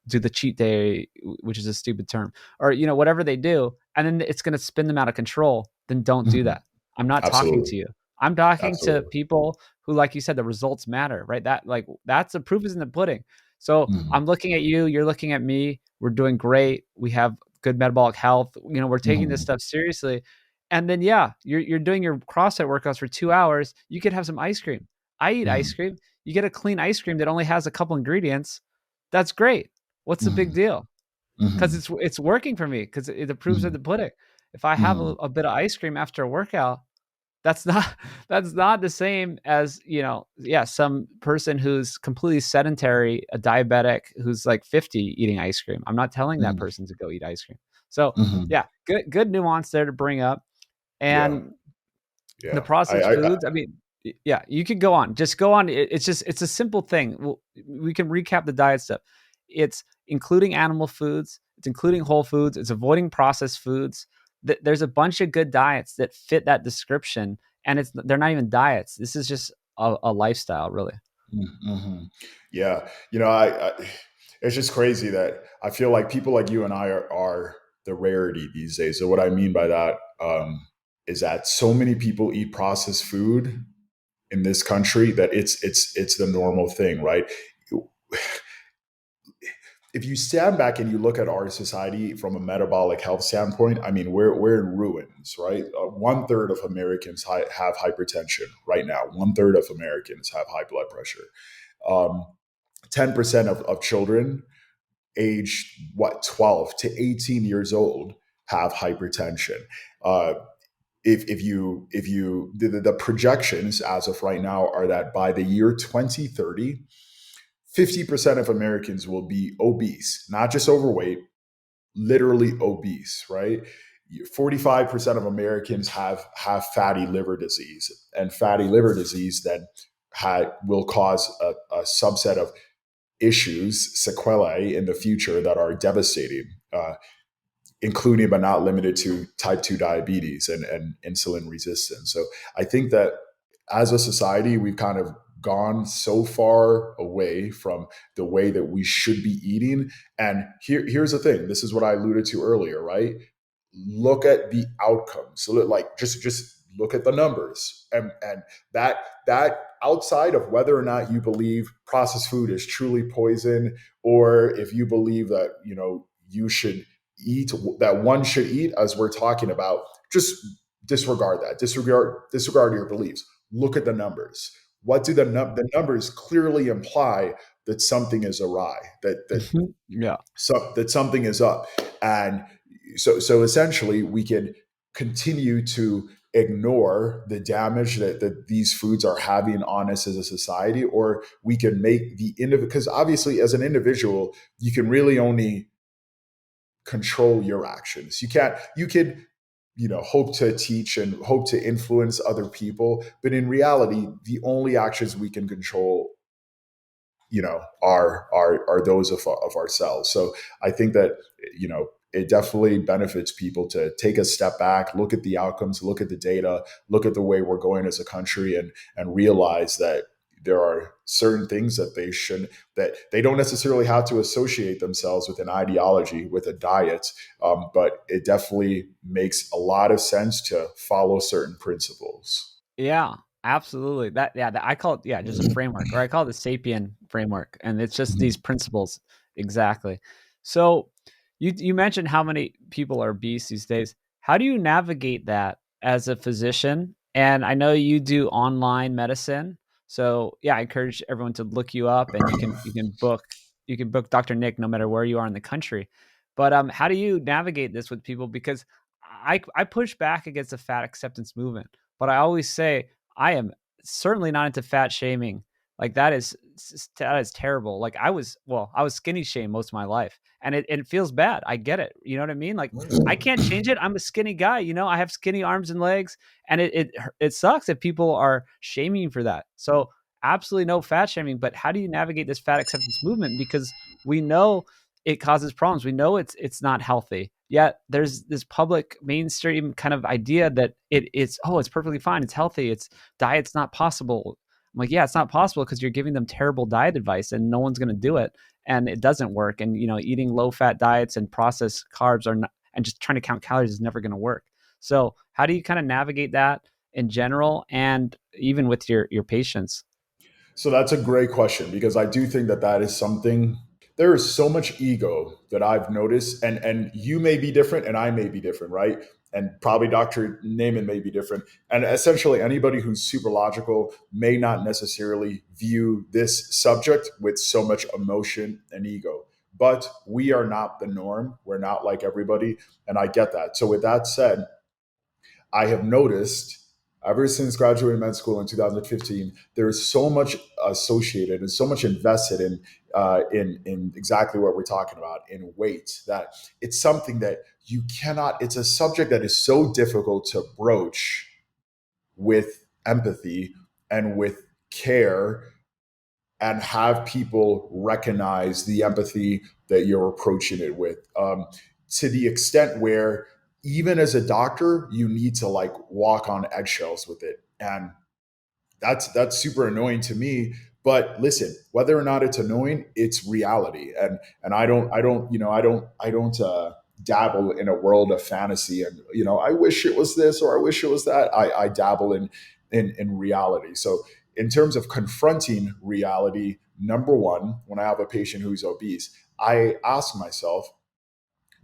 do the cheat day, which is a stupid term, or, whatever they do, and then it's going to spin them out of control, then don't do Mhm. that. I'm not talking Absolutely. to you. I'm talking to Absolutely. people who, like you said, the results matter, right? That's the proof is in the pudding. So Mhm. I'm looking at you, you're looking at me. We're doing great. We have good metabolic health. We're taking this Mhm. stuff seriously. And then, yeah, you're doing your CrossFit workouts for 2 hours. You could have some ice cream. I eat ice Mhm. cream. You get a clean ice cream that only has a couple ingredients. That's great. What's the big Mhm. deal? Because Mhm. it's working for me, because it approves of Mhm. the pudding. If I have Mhm. a bit of ice cream after a workout, that's not that's not the same as, yeah, some person who's completely sedentary, a diabetic who's like 50 eating ice cream. I'm not telling that Mhm. person to go eat ice cream. So Mhm. yeah, good nuance there to bring up. Yeah. And the Yeah. processed foods, I mean, yeah, you could go on. Just go on. It's a simple thing. We can recap the diet stuff. It's including animal foods, it's including whole foods, it's avoiding processed foods. There's a bunch of good diets that fit that description, and they're not even diets. This is just a lifestyle, really. Mm-hmm. Yeah. It's just crazy that I feel like people like you and I are the rarity these days. So what I mean by that is that so many people eat processed food in this country that it's the normal thing, right? If you stand back and you look at our society from a metabolic health standpoint, I mean, we're in ruins, right? 1/3 of Americans have hypertension right now. 1/3 of Americans have high blood pressure. 10% of children aged 12 to 18 years old have hypertension. Uh, if you the projections as of right now are that by the year 2030, 50% of Americans will be obese, not just overweight, literally obese, right? 45% of Americans have fatty liver disease, and fatty liver disease then will cause a subset of issues, sequelae in the future that are devastating, including but not limited to type 2 diabetes and insulin resistance. So I think that as a society, we've kind of gone so far away from the way that we should be eating. And here's the thing, this is what I alluded to earlier, right? Look at the outcomes. So like just look at the numbers. And that outside of whether or not you believe processed food is truly poison, or if you believe that, you should eat, that one should eat, as we're talking about, just disregard that. Disregard your beliefs. Look at the numbers. what do the numbers clearly imply that something is awry, Yeah. that something is up. And so essentially we can continue to ignore the damage that these foods are having on us as a society, or we can make the individual, because obviously as an individual you can really only control your actions. You can, hope to teach and hope to influence other people, but in reality the only actions we can control, are those of ourselves. So I think that, it definitely benefits people to take a step back, look at the outcomes, look at the data, look at the way we're going as a country, and realize that there are certain things that they don't necessarily have to associate themselves with an ideology, with a diet, but it definitely makes a lot of sense to follow certain principles. Yeah, absolutely. I call it, yeah, just a framework, or I call it the sapien framework, and it's just these principles. Exactly. So you mentioned how many people are obese these days. How do you navigate that as a physician? And I know you do online medicine. So yeah, I encourage everyone to look you up, and you can book Dr. Nick no matter where you are in the country. But how do you navigate this with people? Because I push back against the fat acceptance movement, but I always say I am certainly not into fat shaming. Like that is terrible. Like I was skinny shamed most of my life, and it feels bad. I get it. You know what I mean? Like I can't change it. I'm a skinny guy. I have skinny arms and legs, and it sucks that people are shaming you for that. So absolutely no fat shaming. But how do you navigate this fat acceptance movement? Because we know it causes problems. We know it's not healthy. Yet there's this public mainstream kind of idea that it's perfectly fine. It's healthy. It's diet's not possible. I'm like, yeah, it's not possible because you're giving them terrible diet advice and no one's going to do it. And it doesn't work. And, eating low fat diets and processed carbs are not, and just trying to count calories is never going to work. So how do you kind of navigate that in general and even with your patients? So that's a great question, because I do think that that is something. There is so much ego that I've noticed, and you may be different, and I may be different, right? And probably Dr. Naaman may be different, and essentially anybody who's super logical may not necessarily view this subject with so much emotion and ego. But we are not the norm. We're not like everybody, and I get that. So with that said, I have noticed ever since graduating med school in 2015, there is so much associated and so much invested in exactly what we're talking about, in weight, that it's something that you cannot. It's a subject that is so difficult to broach with empathy and with care, and have people recognize the empathy that you're approaching it with, to the extent where even as a doctor you need to like walk on eggshells with it. And that's super annoying to me. But listen, whether or not it's annoying, it's reality. And I don't dabble in a world of fantasy, and I wish it was this or I wish it was that. I dabble in reality. So in terms of confronting reality, number one, when I have a patient who's obese, I ask myself,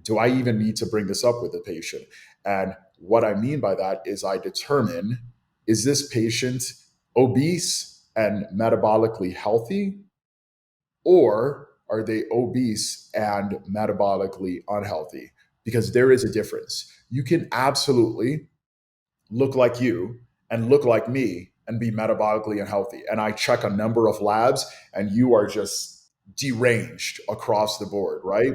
do I even need to bring this up with the patient? And what I mean by that is I determine, is this patient obese and metabolically healthy, or are they obese and metabolically unhealthy? Because there is a difference. You can absolutely look like you and look like me and be metabolically unhealthy. And I check a number of labs and you are just deranged across the board, right?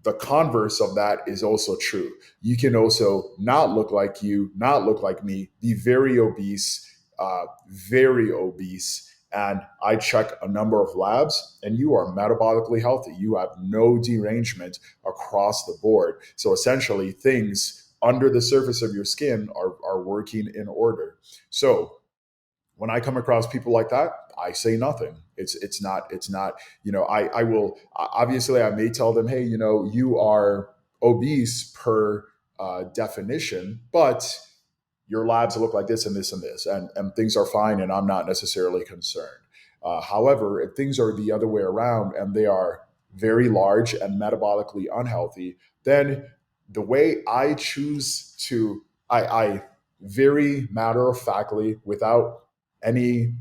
The converse of that is also true. You can also not look like you, not look like me, be very obese. And I check a number of labs and you are metabolically healthy. You have no derangement across the board. So essentially, things under the surface of your skin are working in order. So when I come across people like that, I say nothing. It's not. I will obviously I may tell them, hey, you are obese per definition, but your labs look like this and this and this, and things are fine, and I'm not necessarily concerned. However, if things are the other way around and they are very large and metabolically unhealthy, then the way I choose to, I very matter of factly, without any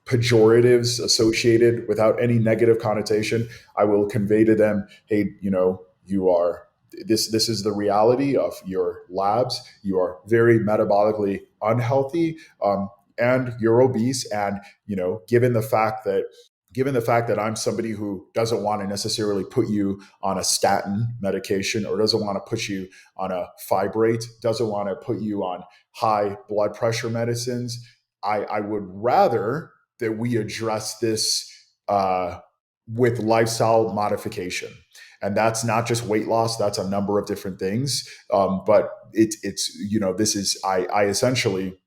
pejoratives associated, without any negative connotation, I will convey to them, hey, you are this is the reality of your labs. You are very metabolically unhealthy, and you're obese. And given the fact that I'm somebody who doesn't want to necessarily put you on a statin medication, or doesn't want to put you on a fibrate, doesn't want to put you on high blood pressure medicines, I would rather that we address this with lifestyle modification. And that's not just weight loss, that's a number of different things. But it's, this is, I essentially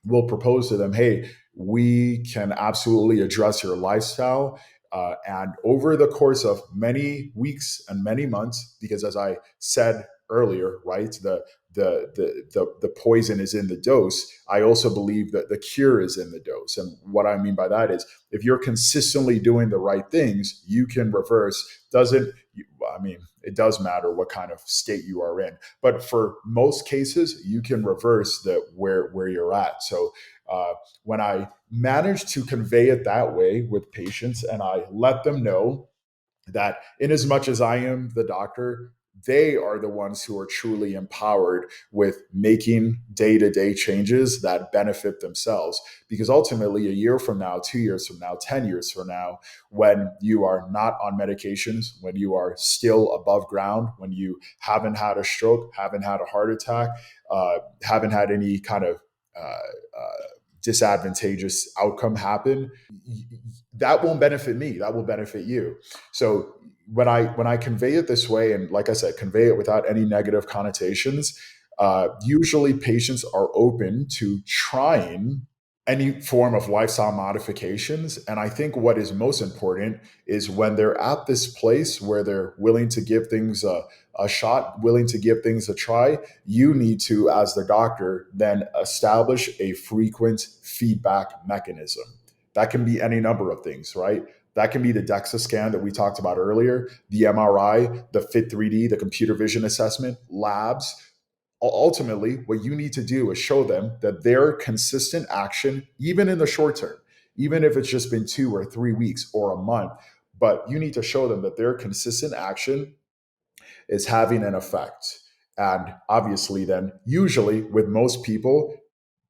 will propose to them, hey, we can absolutely address your lifestyle. And over the course of many weeks and many months, because as I said earlier, right, the poison is in the dose. I also believe that the cure is in the dose. And what I mean by that is, if you're consistently doing the right things, you can reverse. It does matter what kind of state you are in, but for most cases, you can reverse where you're at. So when I manage to convey it that way with patients, and I let them know that in as much as I am the doctor, they are the ones who are truly empowered with making day-to-day changes that benefit themselves. Because ultimately, a year from now, 2 years from now, 10 years from now, when you are not on medications, when you are still above ground, when you haven't had a stroke, haven't had a heart attack, haven't had any kind of disadvantageous outcome happen, that won't benefit me. That will benefit you. So when I convey it this way, and like I said, convey it without any negative connotations, usually patients are open to trying any form of lifestyle modifications. And I think what is most important is when they're at this place where they're willing to give things a shot, willing to give things a try, you need to, as the doctor, then establish a frequent feedback mechanism. That can be any number of things, right? That can be the Dexa scan that we talked about earlier, the MRI, the Fit3D, the computer vision assessment, labs. Ultimately, what you need to do is show them that their consistent action, even in the short term, even if it's just been 2 or 3 weeks or a month, but you need to show them that their consistent action is having an effect. And obviously, then, usually with most people,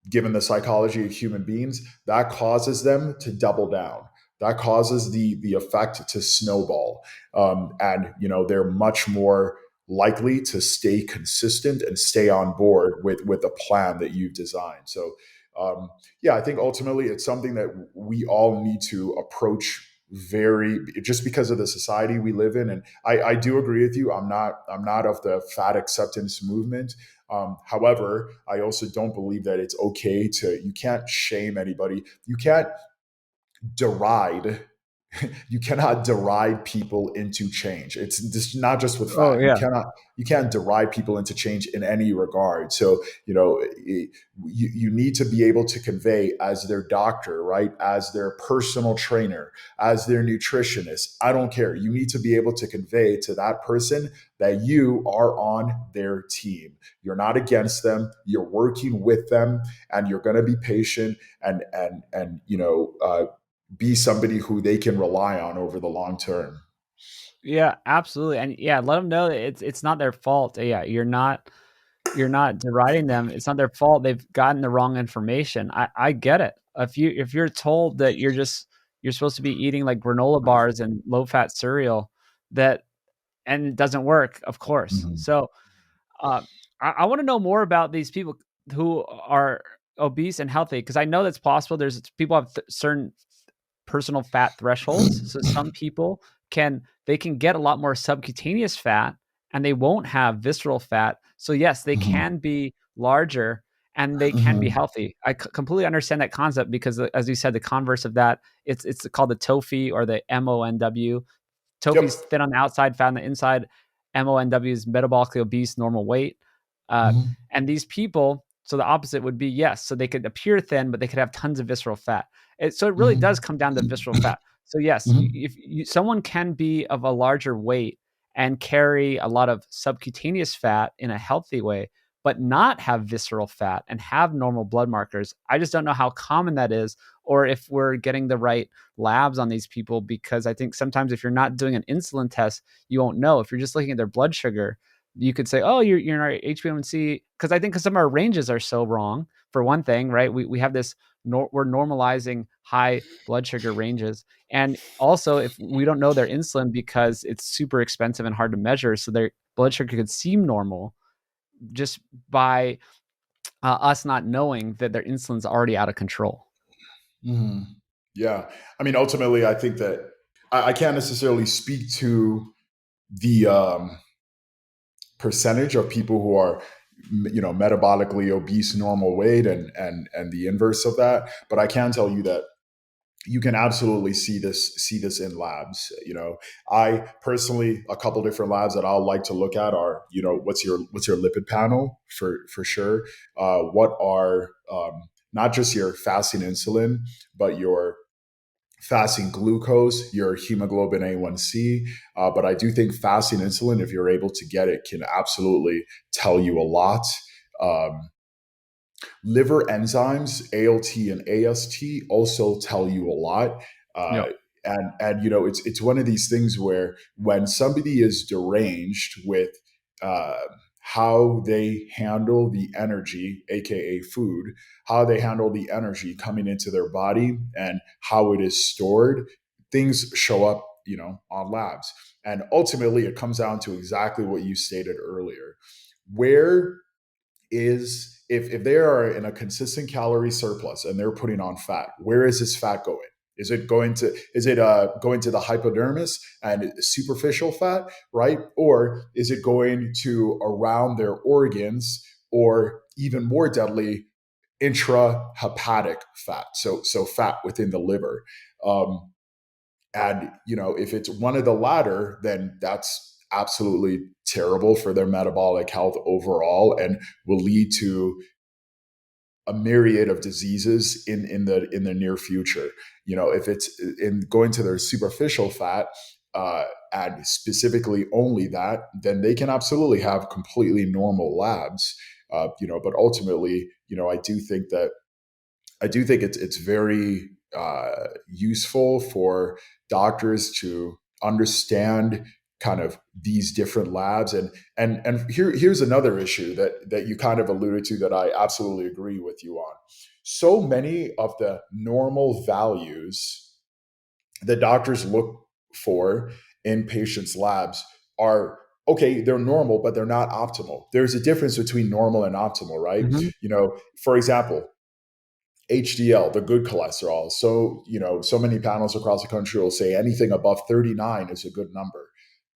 given the psychology of human beings, that causes them to double down. That causes the effect to snowball. And they're much more likely to stay consistent and stay on board with the plan that you've designed. So I think ultimately it's something that we all need to approach very, just because of the society we live in. And I do agree with you. I'm not of the fat acceptance movement. However, I also don't believe that it's okay you can't shame anybody. You can't deride you cannot deride people into change. It's just not just with Oh fat. yeah. You can't deride people into change in any regard. So, you need to be able to convey, as their doctor, right? As their personal trainer, as their nutritionist. I don't care. You need to be able to convey to that person that you are on their team. You're not against them. You're working with them, and you're going to be patient and be somebody who they can rely on over the long term. Yeah, absolutely. And yeah, let them know that it's not their fault. Yeah, you're not deriding them. It's not their fault. They've gotten the wrong information. I get it. If you're told that you're supposed to be eating like granola bars and low fat cereal, and it doesn't work, of course. Mhm. So uh, I want to know more about these people who are obese and healthy, because I know that's possible. There's people have certain personal fat thresholds. So some people can get a lot more subcutaneous fat and they won't have visceral fat. So yes, they Mhm. can be larger and they can be Mhm. healthy. I completely understand that concept because, as you said, the converse of that, it's called the TOFI, or the MONW. TOFI Yep. is thin on the outside, fat on the inside. MONW is metabolically obese, normal weight. Uh, Mhm. and these people, so the opposite would be yes. So they could appear thin, but they could have tons of visceral fat. So it really does Mhm. come down to visceral fat. So yes, Mhm. someone can be of a larger weight and carry a lot of subcutaneous fat in a healthy way, but not have visceral fat and have normal blood markers. I just don't know how common that is, or if we're getting the right labs on these people, because I think sometimes if you're not doing an insulin test, you won't know. If you're just looking at their blood sugar, you could say, oh, you're in our HbA1c, because I think because some of our ranges are so wrong, for one thing, right? We have this, we're normalizing high blood sugar ranges. And also, if we don't know their insulin because it's super expensive and hard to measure, so their blood sugar could seem normal just by us not knowing that their insulin's already out of control. Mm-hmm. Yeah. I mean, ultimately, I think that I can't necessarily speak to the percentage of people who are, metabolically obese, normal weight, and the inverse of that. But I can tell you that you can absolutely see this in labs. I personally, a couple different labs that I'll like to look at are, what's your lipid panel for sure. What are not just your fasting insulin, but your fasting glucose, your hemoglobin A1C. But I do think fasting insulin, if you're able to get it, can absolutely tell you a lot. Um, Liver enzymes, ALT and AST, also tell you a lot. Uh, Yep. and it's one of these things where when somebody is deranged with uh, how they handle the energy, aka food, how they handle the energy coming into their body and how it is stored, things show up, on labs. And ultimately, it comes down to exactly what you stated earlier. Where is, if they are in a consistent calorie surplus and they're putting on fat, where is this fat going? Is it going to the hypodermis and superficial fat, right? Or is it going to around their organs, or even more deadly, intrahepatic fat? So fat within the liver. Um, and if it's one of the latter, then that's absolutely terrible for their metabolic health overall, and will lead to a myriad of diseases in the near future. If it's in going to their superficial fat, and specifically only that, then they can absolutely have completely normal labs. But ultimately, I do think it's very useful for doctors to understand kind of these different labs. And here's another issue that you kind of alluded to, that I absolutely agree with you on. So many of the normal values that doctors look for in patients' labs are okay. They're normal, but they're not optimal. There's a difference between normal and optimal, right? Mm-hmm. For example, HDL, the good cholesterol. So, so many panels across the country will say anything above 39 is a good number.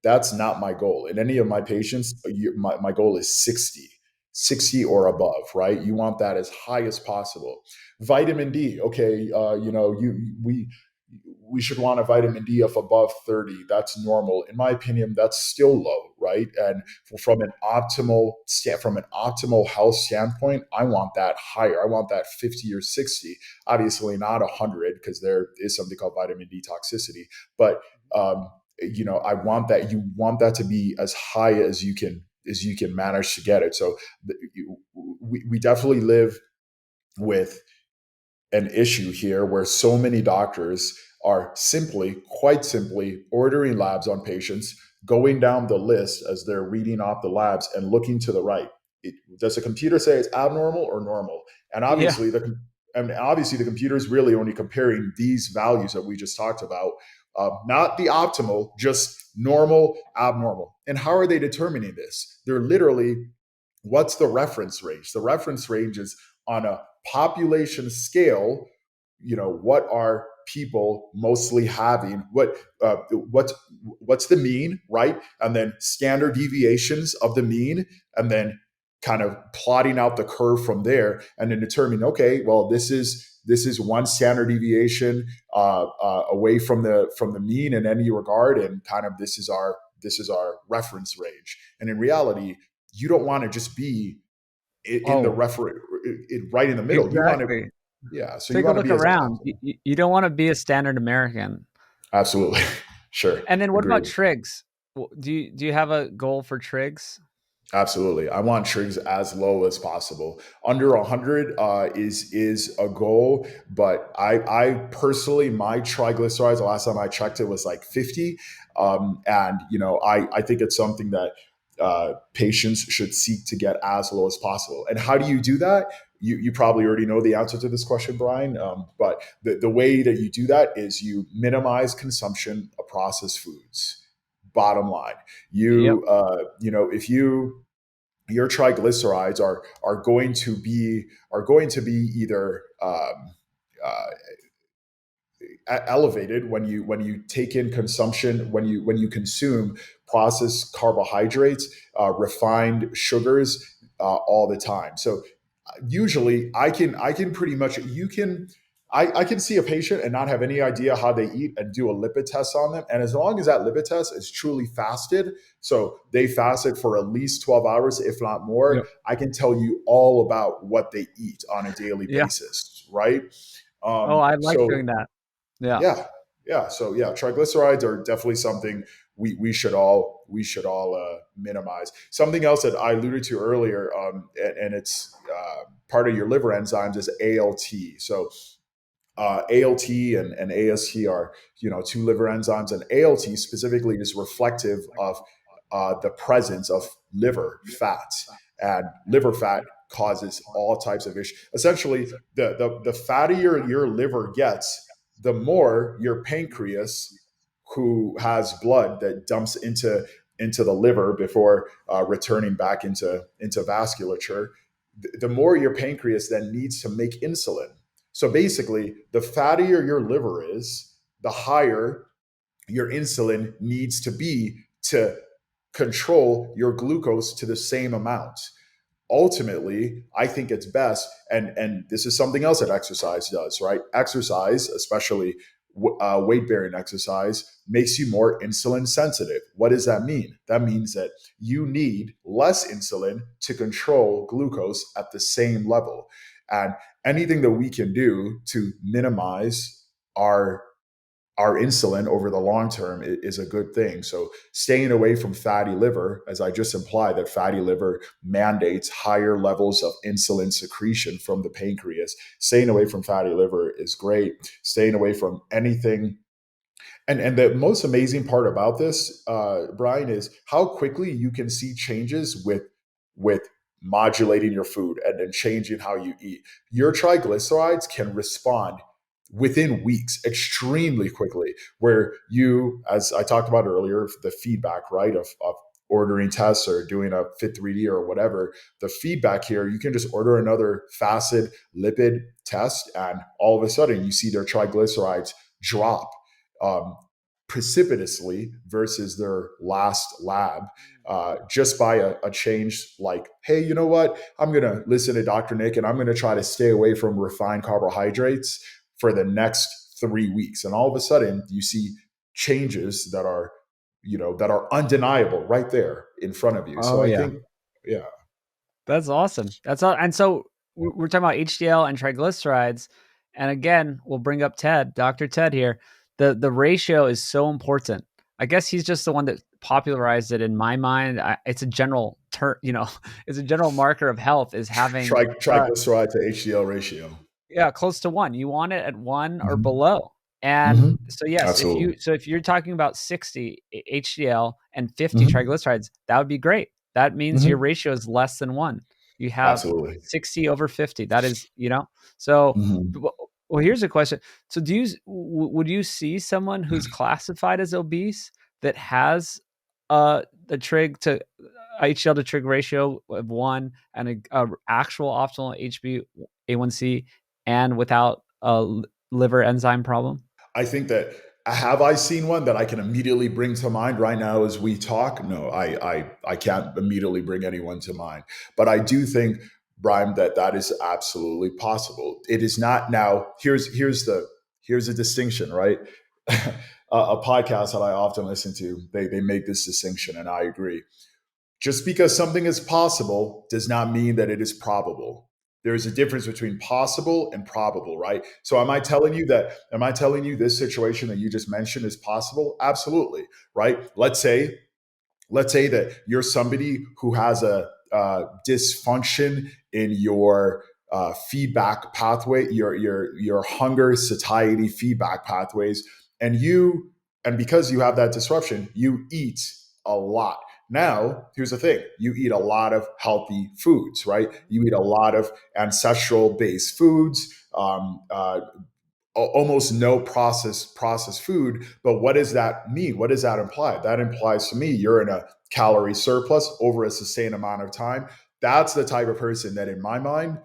That's not my goal. In any of my patients, my goal is 60 or above, right? You want that as high as possible. Vitamin D, okay, we should want a vitamin D of above 30. That's normal. In my opinion, that's still low, right? And from an optimal health standpoint, I want that higher. I want that 50 or 60. Obviously not 100, because there is something called vitamin D toxicity. But I want that. You want that to be as high as you can manage to get it. So we definitely live with an issue here where so many doctors are quite simply ordering labs on patients, going down the list as they're reading off the labs and looking to the right. Does the computer say it's abnormal or normal? And Yeah. obviously the computer is really only comparing these values that we just talked about, not the optimal, just normal, abnormal. And how are they determining this? They're literally, what's the reference range? The reference range is on a population scale. What are people mostly having? What's the mean, right? And then standard deviations of the mean, and then kind of plotting out the curve from there, and then determining, okay, well, this is one standard deviation away from the mean in any regard, and kind of this is our reference range. And in reality, you don't want to just be in the Oh, reference, right in the middle. You want to, exactly. yeah. So you Take a want to look be as around. optimal. You don't want to be a standard American. Absolutely, sure, And then what about agreed. trigs? Do you have a goal for trigs? Absolutely. I want trigs as low as possible. Under 100 is a goal, but I personally, my triglycerides, the last time I checked it was like 50. And, I think it's something that patients should seek to get as low as possible. And how do you do that? You probably already know the answer to this question, Brian. But the way that you do that is you minimize consumption of processed foods. Bottom line, Yep. if your triglycerides are going to be either uh, elevated when you take in consumption when you consume processed carbohydrates, refined sugars all the time. So usually I can pretty much you can I can see a patient and not have any idea how they eat and do a lipid test on them. And as long as that lipid test is truly fasted, so they fasted for at least 12 hours, if not more, Yep. I can tell you all about what they eat on a daily Yeah. basis, right? Oh, I like doing So that. Yeah. yeah, yeah. So yeah, triglycerides are definitely something we should all minimize. Something else that I alluded to earlier, and it's part of your liver enzymes is ALT. So ALT and AST are two liver enzymes, and ALT specifically is reflective of the presence of liver fat, and liver fat causes all types of issues. Essentially, the fattier your liver gets, the more your pancreas, who has blood that dumps into the liver before returning back into vasculature, the more your pancreas then needs to make insulin. So basically, the fattier your liver is, the higher your insulin needs to be to control your glucose to the same amount. Ultimately, I think it's best, and this is something else that exercise does, right? Exercise, especially weight bearing exercise, makes you more insulin sensitive. What does that mean? That means that you need less insulin to control glucose at the same level. And anything that we can do to minimize our our insulin over the long term is a good thing. So staying away from fatty liver, as I just implied, that fatty liver mandates higher levels of insulin secretion from the pancreas. Staying away from fatty liver is great. Staying away from anything. And the most amazing part about this, Brian, is how quickly you can see changes with modulating your food and then changing how you eat. Your triglycerides can respond within weeks, extremely quickly. Where you, as I talked about earlier, the feedback, right, of ordering tests or doing a Fit 3D or whatever, the feedback here, you can just order another fasted lipid test, and all of a sudden you see their triglycerides drop um, precipitously versus their last lab, just by a change like, hey, you know what? I'm going to listen to Dr. Nick and I'm going to try to stay away from refined carbohydrates for the next 3 weeks. And all of a sudden, you see changes that are undeniable right there in front of you. So Oh I yeah. think, yeah, That's awesome. That's all. And so we're talking about HDL and triglycerides. And again, we'll bring up Ted, Dr. Ted here. The ratio is so important. I guess he's just the one that popularized it in my mind. It's a general term, it's a general marker of health is having triglyceride to HDL ratio. yeah, close to 1. You want it at 1 or Hmm. below. And Hmm. so yes, Absolutely. if you're talking about 60 HDL and 50 Hmm. triglycerides, that would be great. That means your Hmm. ratio is less than 1. You have Absolutely. 60 over 50. That is, so Hmm. well, here's a question. So would you see someone who's classified as obese that has the trig to HDL to trig ratio of 1 and a actual optimal HbA1c and without a liver enzyme problem? I think that, have I seen one that I can immediately bring to mind right now as we talk? No, I can't immediately bring anyone to mind. But I do think, Brian, that is absolutely possible. It is not. Now, here's the distinction, right? A podcast that I often listen to, they make this distinction, and I agree. Just because something is possible does not mean that it is probable. There is a difference between possible and probable, right? So am I telling you this situation that you just mentioned is possible? Absolutely, right? Let's say let's say that you're somebody who has a dysfunction in your feedback pathway, your hunger satiety feedback pathways, and because you have that disruption, you eat a lot. Now, here's the thing: you eat a lot of healthy foods, right? You eat a lot of ancestral based foods. Almost no processed food. But what does that mean? What does that imply? That implies to me you're in a calorie surplus over a sustained amount of time. That's the type of person that, in my mind,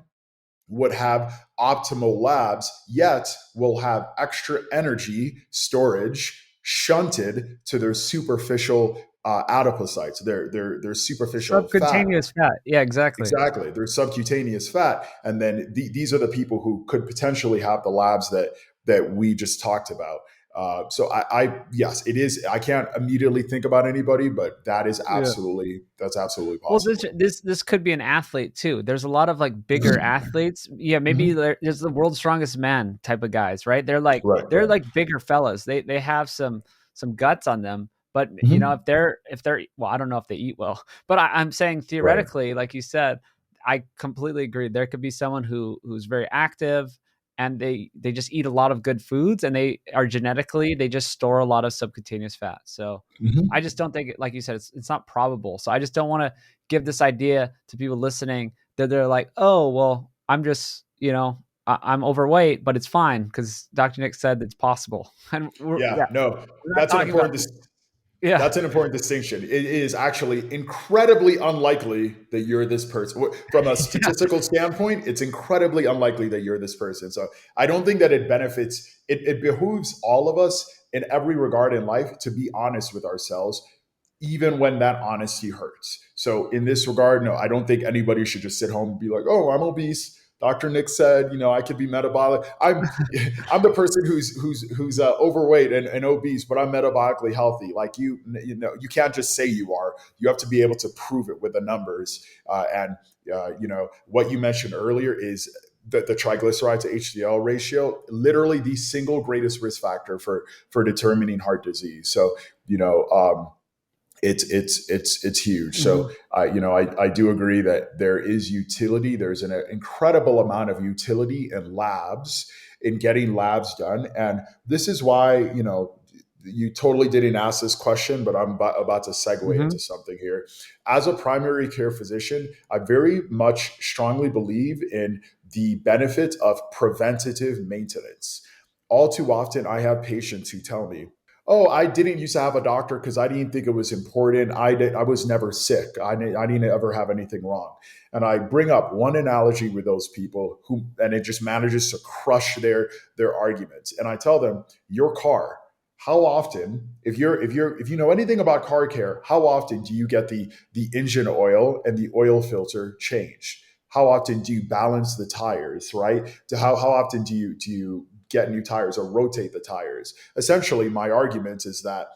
would have optimal labs, yet will have extra energy storage shunted to their superficial adipocytes, their superficial fat. Subcutaneous fat. Yeah, exactly. Exactly. There's subcutaneous fat. And then these are the people who could potentially have the labs that we just talked about. So yes, it is. I can't immediately think about anybody, but Yeah. that's absolutely Well, this possible. this could be an athlete too. There's a lot of like bigger athletes. Yeah, maybe Mhm. there's the world's strongest man type of guys, right? Right. They're like bigger fellas. They have some guts on them. But you know, Mhm. if they're well, I don't know if they eat well. But I'm saying Right. theoretically, like you said, I completely agree. There could be someone who's very active and they just eat a lot of good foods and they are genetically they just store a lot of subcutaneous fat. So I Mhm. just don't think, like you said, it's not probable. So I just don't want to give this idea to people listening that they're like, oh, well, I'm just, I'm overweight, but it's fine because Dr. Nick said it's possible. And Yeah. No, we're not that's an talking about, important yeah, That's an important distinction. It is actually incredibly unlikely that you're this person. From a yeah, statistical standpoint, it's incredibly unlikely that you're this person. So I don't think that it benefits, it behooves all of us in every regard in life to be honest with ourselves, even when that honesty hurts. So in this regard, no, I don't think anybody should just sit home and be like, "Oh, I'm obese. Dr. Nick said, I could be metabolic. I'm the person who's overweight and obese, but I'm metabolically healthy." Like you can't just say you are. You have to be able to prove it with the numbers. And what you mentioned earlier is the triglyceride to HDL ratio, literally the single greatest risk factor for determining heart disease. So you know. It's huge. So hmm I do agree that there is utility. There's an incredible amount of utility in labs, in getting labs done, and this is why you totally didn't ask this question, but I'm about to segue hmm into something here. As a primary care physician, I very much strongly believe in the benefit of preventative maintenance. All too often, I have patients who tell me, "Oh, I didn't used to have a doctor because I didn't think it was important. I was never sick. I didn't ever have anything wrong." And I bring up one analogy with those people and it just manages to crush their arguments. And I tell them, your car, how often, if you know anything about car care, how often do you get the engine oil and the oil filter changed? How often do you balance the tires, right? To how often do you get new tires or rotate the tires? Essentially, my argument is that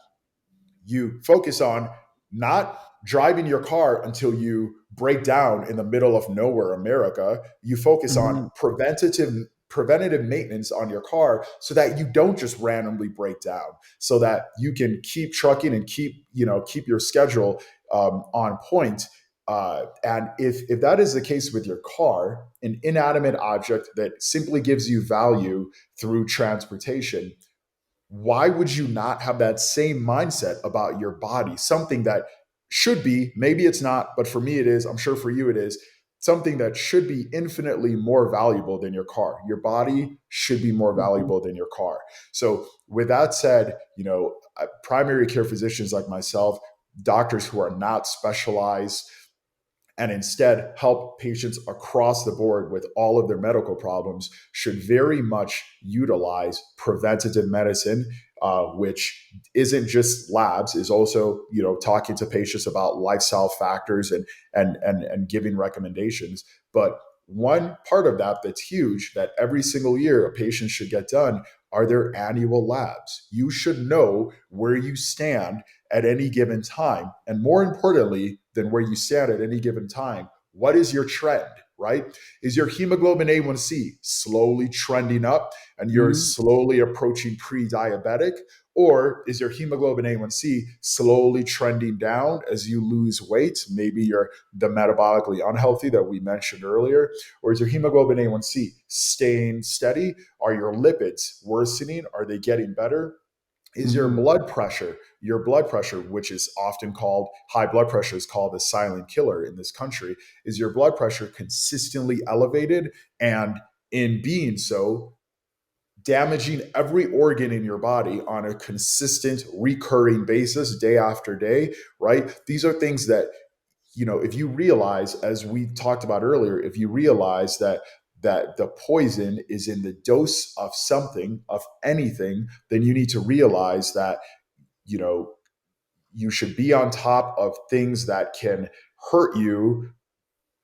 you focus on not driving your car until you break down in the middle of nowhere America. You focus on hmm preventative maintenance on your car so that you don't just randomly break down, so that you can keep trucking and keep your schedule on point. And if that is the case with your car, an inanimate object that simply gives you value through transportation, why would you not have that same mindset about your body? Something that should be, maybe it's not, but for me it is, I'm sure for you it is, something that should be infinitely more valuable than your car. Your body should be more hmm valuable than your car. So, with that said, primary care physicians like myself, doctors who are not specialized and instead help patients across the board with all of their medical problems should very much utilize preventative medicine, which isn't just labs, is also talking to patients about lifestyle factors and giving recommendations. But one part of that that's huge, that every single year a patient should get done, are their annual labs. You should know where you stand at any given time. And more importantly than where you stand at any given time, what is your trend, right? Is your hemoglobin A1C slowly trending up and you're Mhm. slowly approaching pre-diabetic? Or is your hemoglobin A1C slowly trending down as you lose weight? Maybe you're the metabolically unhealthy that we mentioned earlier. Or is your hemoglobin A1C staying steady? Are your lipids worsening? Are they getting better? Is Mhm. your blood pressure, which is often called high blood pressure, is called the silent killer in this country, is your blood pressure consistently elevated? And in being so, damaging every organ in your body on a consistent, recurring basis, day after day, right? These are things that, if you realize, as we talked about earlier, if you realize that the poison is in the dose of something, of anything, then you need to realize that, you know, you should be on top of things that can hurt you,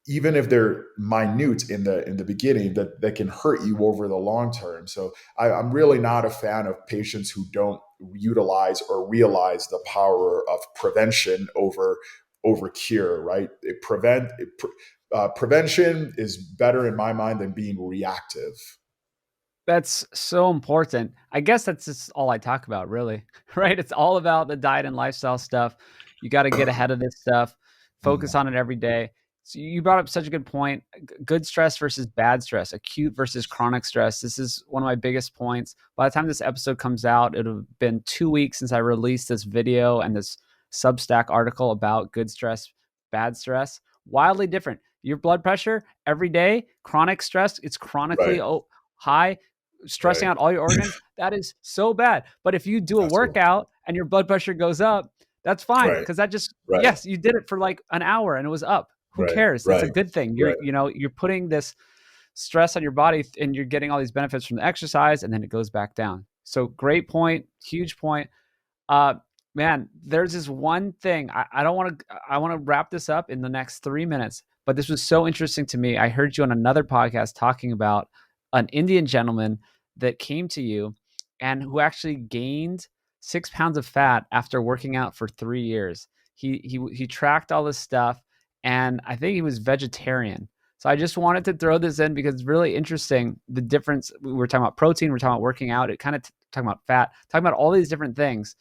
even if they're minute in the beginning, that can hurt you over the long term. So I'm really not a fan of patients who don't utilize or realize the power of prevention over cure, right? Prevention is better in my mind than being reactive. That's so important. I guess that's just all I talk about, really, right? It's all about the diet and lifestyle stuff. You got to get ahead of this stuff, focus Mhm. on it every day. So you brought up such a good point. Good stress versus bad stress, acute versus chronic stress. This is one of my biggest points. By the time this episode comes out, it'll have been 2 weeks since I released this video and this Substack article about good stress, bad stress. Wildly different. Your blood pressure every day, chronic stress, it's chronically Right, high, stressing right. out all your organs, that is so bad. But if you do a Absolutely. workout and your blood pressure goes up, that's fine Right, because that just, right, yes, you did it for like an hour and it was up. Who right, cares? That's a right, good thing. right. You're putting this stress on your body and you're getting all these benefits from the exercise and then it goes back down. So great point, huge point. Uh, Man, there's this one thing I don't want to. I want to wrap this up in the next 3 minutes. But this was so interesting to me. I heard you on another podcast talking about an Indian gentleman that came to you and who actually gained 6 pounds of fat after working out for 3 years. He tracked all this stuff, and I think he was vegetarian. So I just wanted to throw this in because it's really interesting the difference. We were talking about protein, we're talking about working out, it kind of talking about fat, talking about all these different things,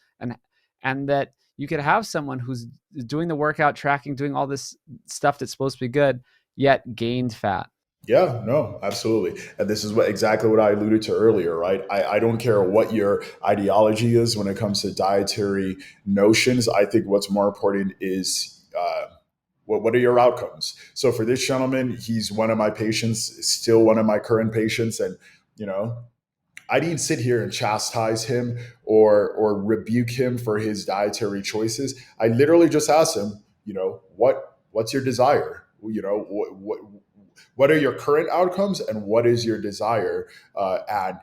and that you could have someone who's doing the workout tracking, doing all this stuff that's supposed to be good, yet gained fat. Yeah, no, absolutely. And this is exactly what I alluded to earlier, right? I don't care what your ideology is when it comes to dietary notions. I think what's more important is what are your outcomes? So for this gentleman, he's one of my patients, still one of my current patients. And, you know, I didn't sit here and chastise him or rebuke him for his dietary choices. I literally just asked him, what's your desire? What are your current outcomes and what is your desire? And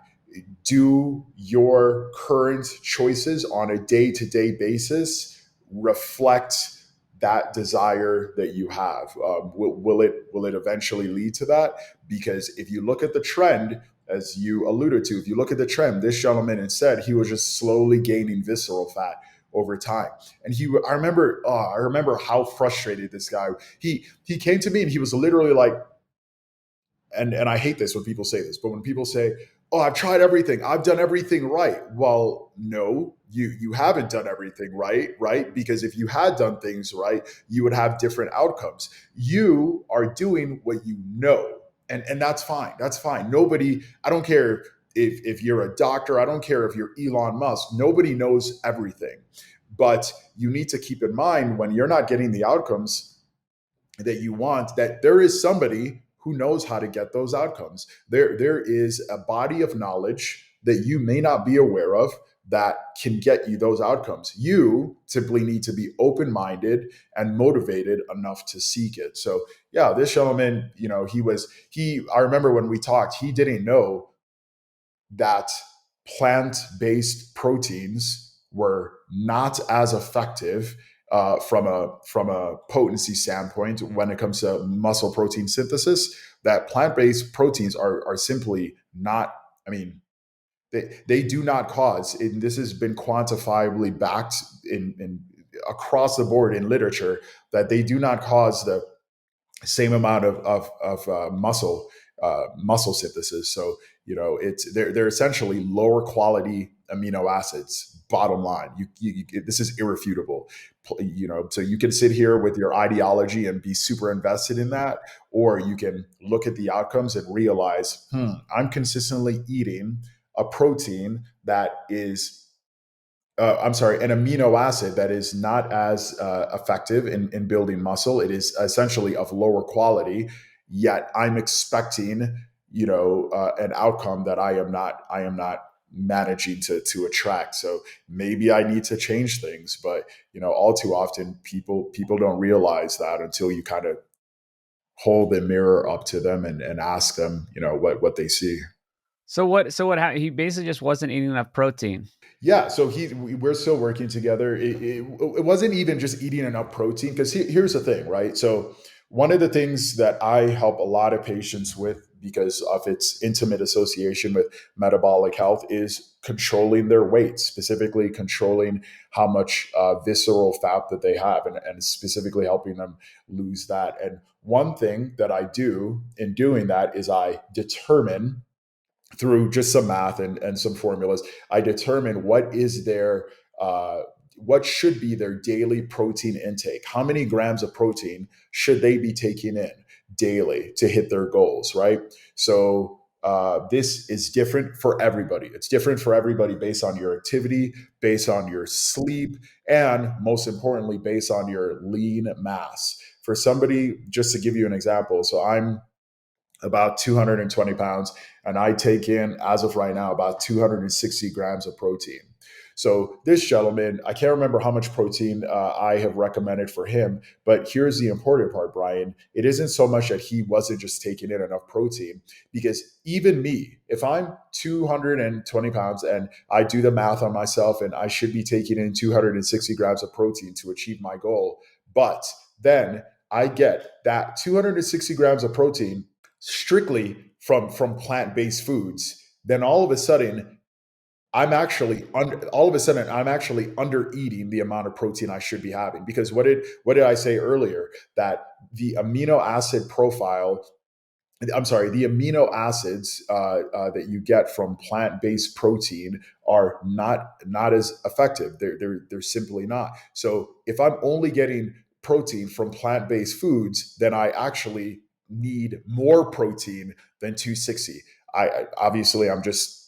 do your current choices on a day-to-day basis reflect that desire that you have? Will it eventually lead to that? Because if you look at the trend, as you alluded to, if you look at the trend, this gentleman instead, he was just slowly gaining visceral fat over time. And I remember how frustrated this guy. He came to me and he was literally like, and I hate this when people say this, but when people say, "Oh, I've tried everything. I've done everything right." Well, no, you haven't done everything right, right? Because if you had done things right, you would have different outcomes. You are doing what you know, and that's fine. That's fine. Nobody, I don't care if you're a doctor, I don't care if you're Elon Musk. Nobody knows everything. But you need to keep in mind when you're not getting the outcomes that you want, that there is somebody who knows how to get those outcomes. There is a body of knowledge that you may not be aware of that can get you those outcomes. You simply need to be open-minded and motivated enough to seek it. So yeah, this gentleman, I remember when we talked, he didn't know that plant-based proteins were not as effective from a potency standpoint when it comes to muscle protein synthesis. That plant-based proteins are simply not. I mean, they do not cause. And this has been quantifiably backed in across the board in literature that they do not cause same amount of muscle synthesis. So they're essentially lower quality amino acids. Bottom line, this is irrefutable. So you can sit here with your ideology and be super invested in that, or you can look at the outcomes and realize, I'm consistently eating a protein that is I'm sorry, an amino acid that is not as effective in building muscle. It is essentially of lower quality, yet I'm expecting, an outcome that I am not managing to attract. So maybe I need to change things, but all too often people don't realize that until you kind of hold the mirror up to them and ask them, what they see. So what happened? He basically just wasn't eating enough protein. Yeah, so we're still working together. It wasn't even just eating enough protein, because here's the thing, right? So one of the things that I help a lot of patients with, because of its intimate association with metabolic health, is controlling their weight, specifically controlling how much visceral fat that they have, and specifically helping them lose that. And one thing that I do in doing that is I determine, through just some math and some formulas, I determine uh, what should be their daily protein intake. How many grams of protein should they be taking in daily to hit their goals, right? So this is different for everybody. It's different for everybody based on your activity, based on your sleep, and most importantly, based on your lean mass. For somebody, just to give you an example, so I'm about 220 pounds, and I take in, as of right now, about 260 grams of protein. So this gentleman, I can't remember how much protein I have recommended for him, but here's the important part, Brian. It isn't so much that he wasn't just taking in enough protein, because even me, if I'm 220 pounds and I do the math on myself, and I should be taking in 260 grams of protein to achieve my goal, but then I get that 260 grams of protein strictly from plant-based foods, then all of a sudden I'm actually under eating the amount of protein I should be having. Because what did I say earlier? That the amino acid profile I'm sorry, the amino acids that you get from plant-based protein are not as effective. They're simply not. So if I'm only getting protein from plant-based foods, then I actually need more protein than 260. Obviously I'm just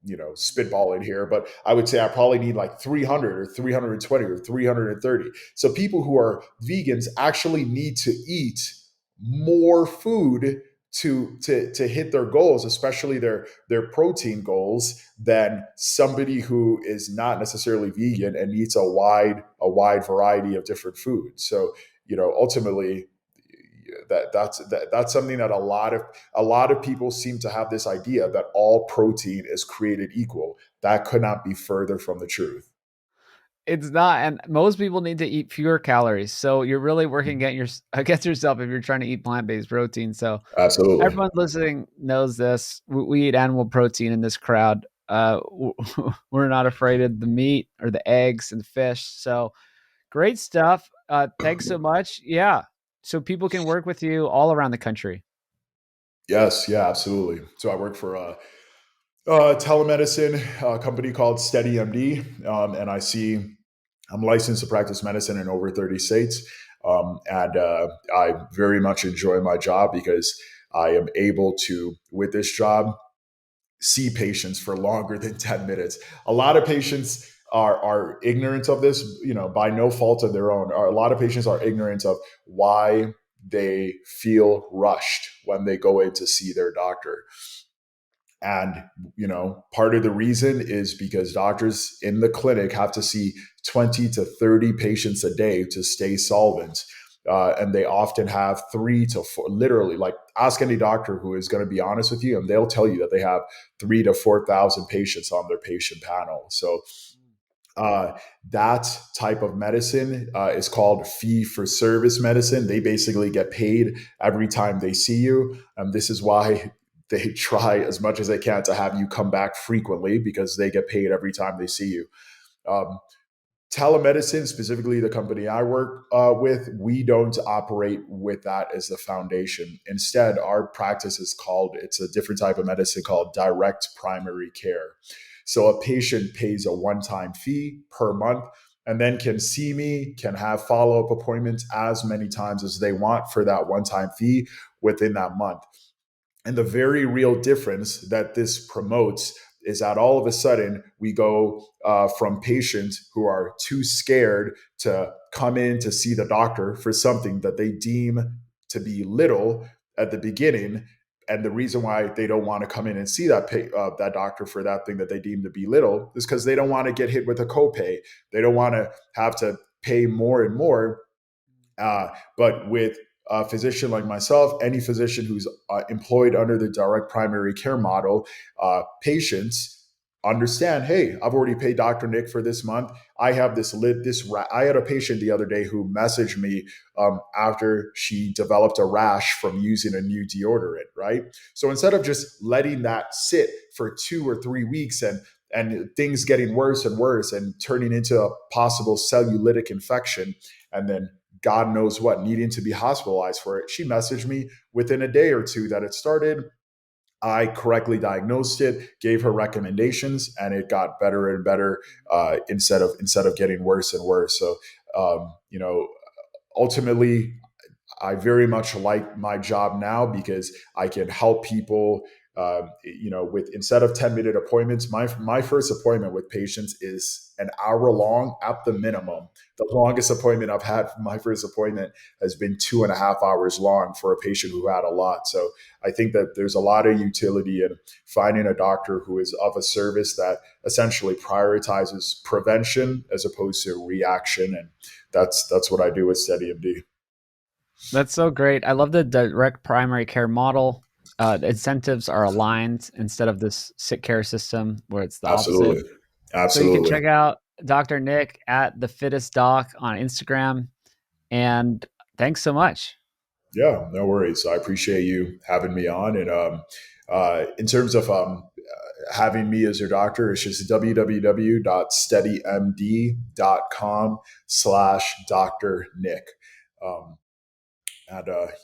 spitballing here, but I would say I probably need like 300 or 320 or 330. So people who are vegans actually need to eat more food to hit their goals, especially their protein goals, than somebody who is not necessarily vegan and eats a wide variety of different foods. So ultimately, that's something that a lot of people seem to have, this idea that all protein is created equal. That could not be further from the truth. It's not, and most people need to eat fewer calories. So you're really working against yourself if you're trying to eat plant-based protein. So Absolutely. everyone listening knows this. We eat animal protein in this crowd. We're not afraid of the meat or the eggs and fish. So great stuff. Thanks so much. Yeah. So people can work with you all around the country. Yes, yeah, absolutely. So I work for telemedicine company called SteadyMD, and I'm licensed to practice medicine in over 30 states, and I very much enjoy my job, because I am able to, with this job, see patients for longer than 10 minutes. A lot of patients are ignorant of this, by no fault of their own. A lot of patients are ignorant of why they feel rushed when they go in to see their doctor. And, part of the reason is because doctors in the clinic have to see 20 to 30 patients a day to stay solvent. And they often have 3 to 4, literally, like, ask any doctor who is going to be honest with you, and they'll tell you that they have 3 to 4 thousand patients on their patient panel. So uh, that type of medicine is called fee for service medicine. They basically get paid every time they see you. And this is why they try as much as they can to have you come back frequently, because they get paid every time they see you. Um, telemedicine, specifically the company I work with, we don't operate with that as the foundation. Instead, our practice is called, it's a different type of medicine called direct primary care. So a patient pays a one-time fee per month and then can see me, can have follow-up appointments as many times as they want for that one-time fee within that month. And the very real difference that this promotes is that all of a sudden we go from patients who are too scared to come in to see the doctor for something that they deem to be little at the beginning. And the reason why they don't want to come in and see that doctor for that thing that they deem to be little is because they don't want to get hit with a copay. They don't want to have to pay more and more. But with a physician like myself, any physician who's employed under the direct primary care model, patients understand, hey, I've already paid Dr. Nick for this month. I have I had a patient the other day who messaged me after she developed a rash from using a new deodorant, right? So instead of just letting that sit for 2 or 3 weeks and things getting worse and worse and turning into a possible cellulitic infection, and then God knows what, needing to be hospitalized for it. She messaged me within a day or two that it started. I correctly diagnosed it, gave her recommendations, and it got better and better instead of getting worse and worse. So, ultimately, I very much like my job now because I can help people. With instead of 10-minute appointments, my first appointment with patients is an hour long at the minimum. The longest appointment I've had, my first appointment, has been 2.5 hours long for a patient who had a lot. So I think that there's a lot of utility in finding a doctor who is of a service that essentially prioritizes prevention as opposed to reaction, and that's what I do with SteadyMD. That's so great. I love the direct primary care model. The incentives are aligned instead of this sick care system where it's the opposite. Absolutely. So you can Absolutely. check out Dr. Nick at TheFittestDoc on Instagram. And thanks so much. Yeah, no worries. I appreciate you having me on. And in terms of having me as your doctor, it's just www.steadymd.com/Dr. Nick. Um,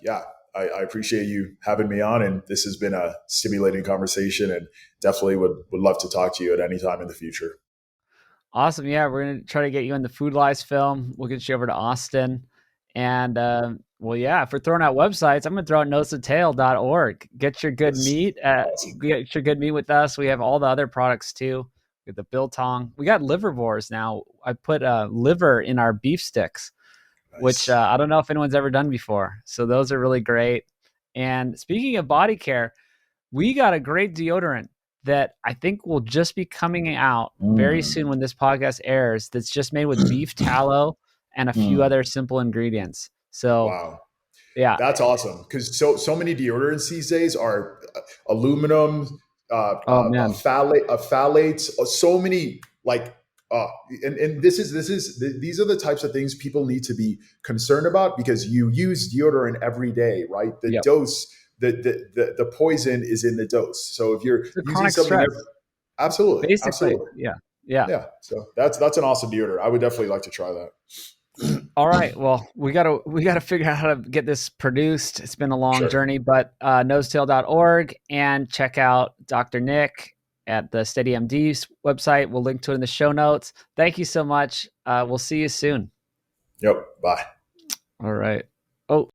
yeah, I appreciate you having me on. And this has been a stimulating conversation, and definitely would love to talk to you at any time in the future. Awesome. Yeah, we're going to try to get you in the Food Lies film. We'll get you over to Austin. And well, yeah, if we're throwing out websites, I'm going to throw out nosetotail.org. Get your good Yes. meat. Awesome. Get your good meat with us. We have all the other products too. We have the biltong. We got liverivores now. I put liver in our beef sticks, which Nice. I don't know if anyone's ever done before. So those are really great. And speaking of body care, we got a great deodorant that I think will just be coming out very soon Mm. when this podcast airs. That's just made with beef tallow and a few Mm. other simple ingredients. So, Wow. yeah. That's awesome because so many deodorants these days are aluminum, Oh man, phthalates, so many like. Uh, and these are the types of things people need to be concerned about because you use deodorant every day, right? The yep. dose, the poison is in the dose. So if you're It's a using chronic something, stress, absolutely, basically. absolutely, Yeah, yeah. yeah. So that's an awesome deodorant. I would definitely like to try that. All right. Well, we gotta figure out how to get this produced. It's been a long Sure. journey, but nosetail.org and check out Dr. Nick at the SteadyMD's website. We'll link to it in the show notes. Thank you so much. We'll see you soon. Yep. Bye. All right. Oh,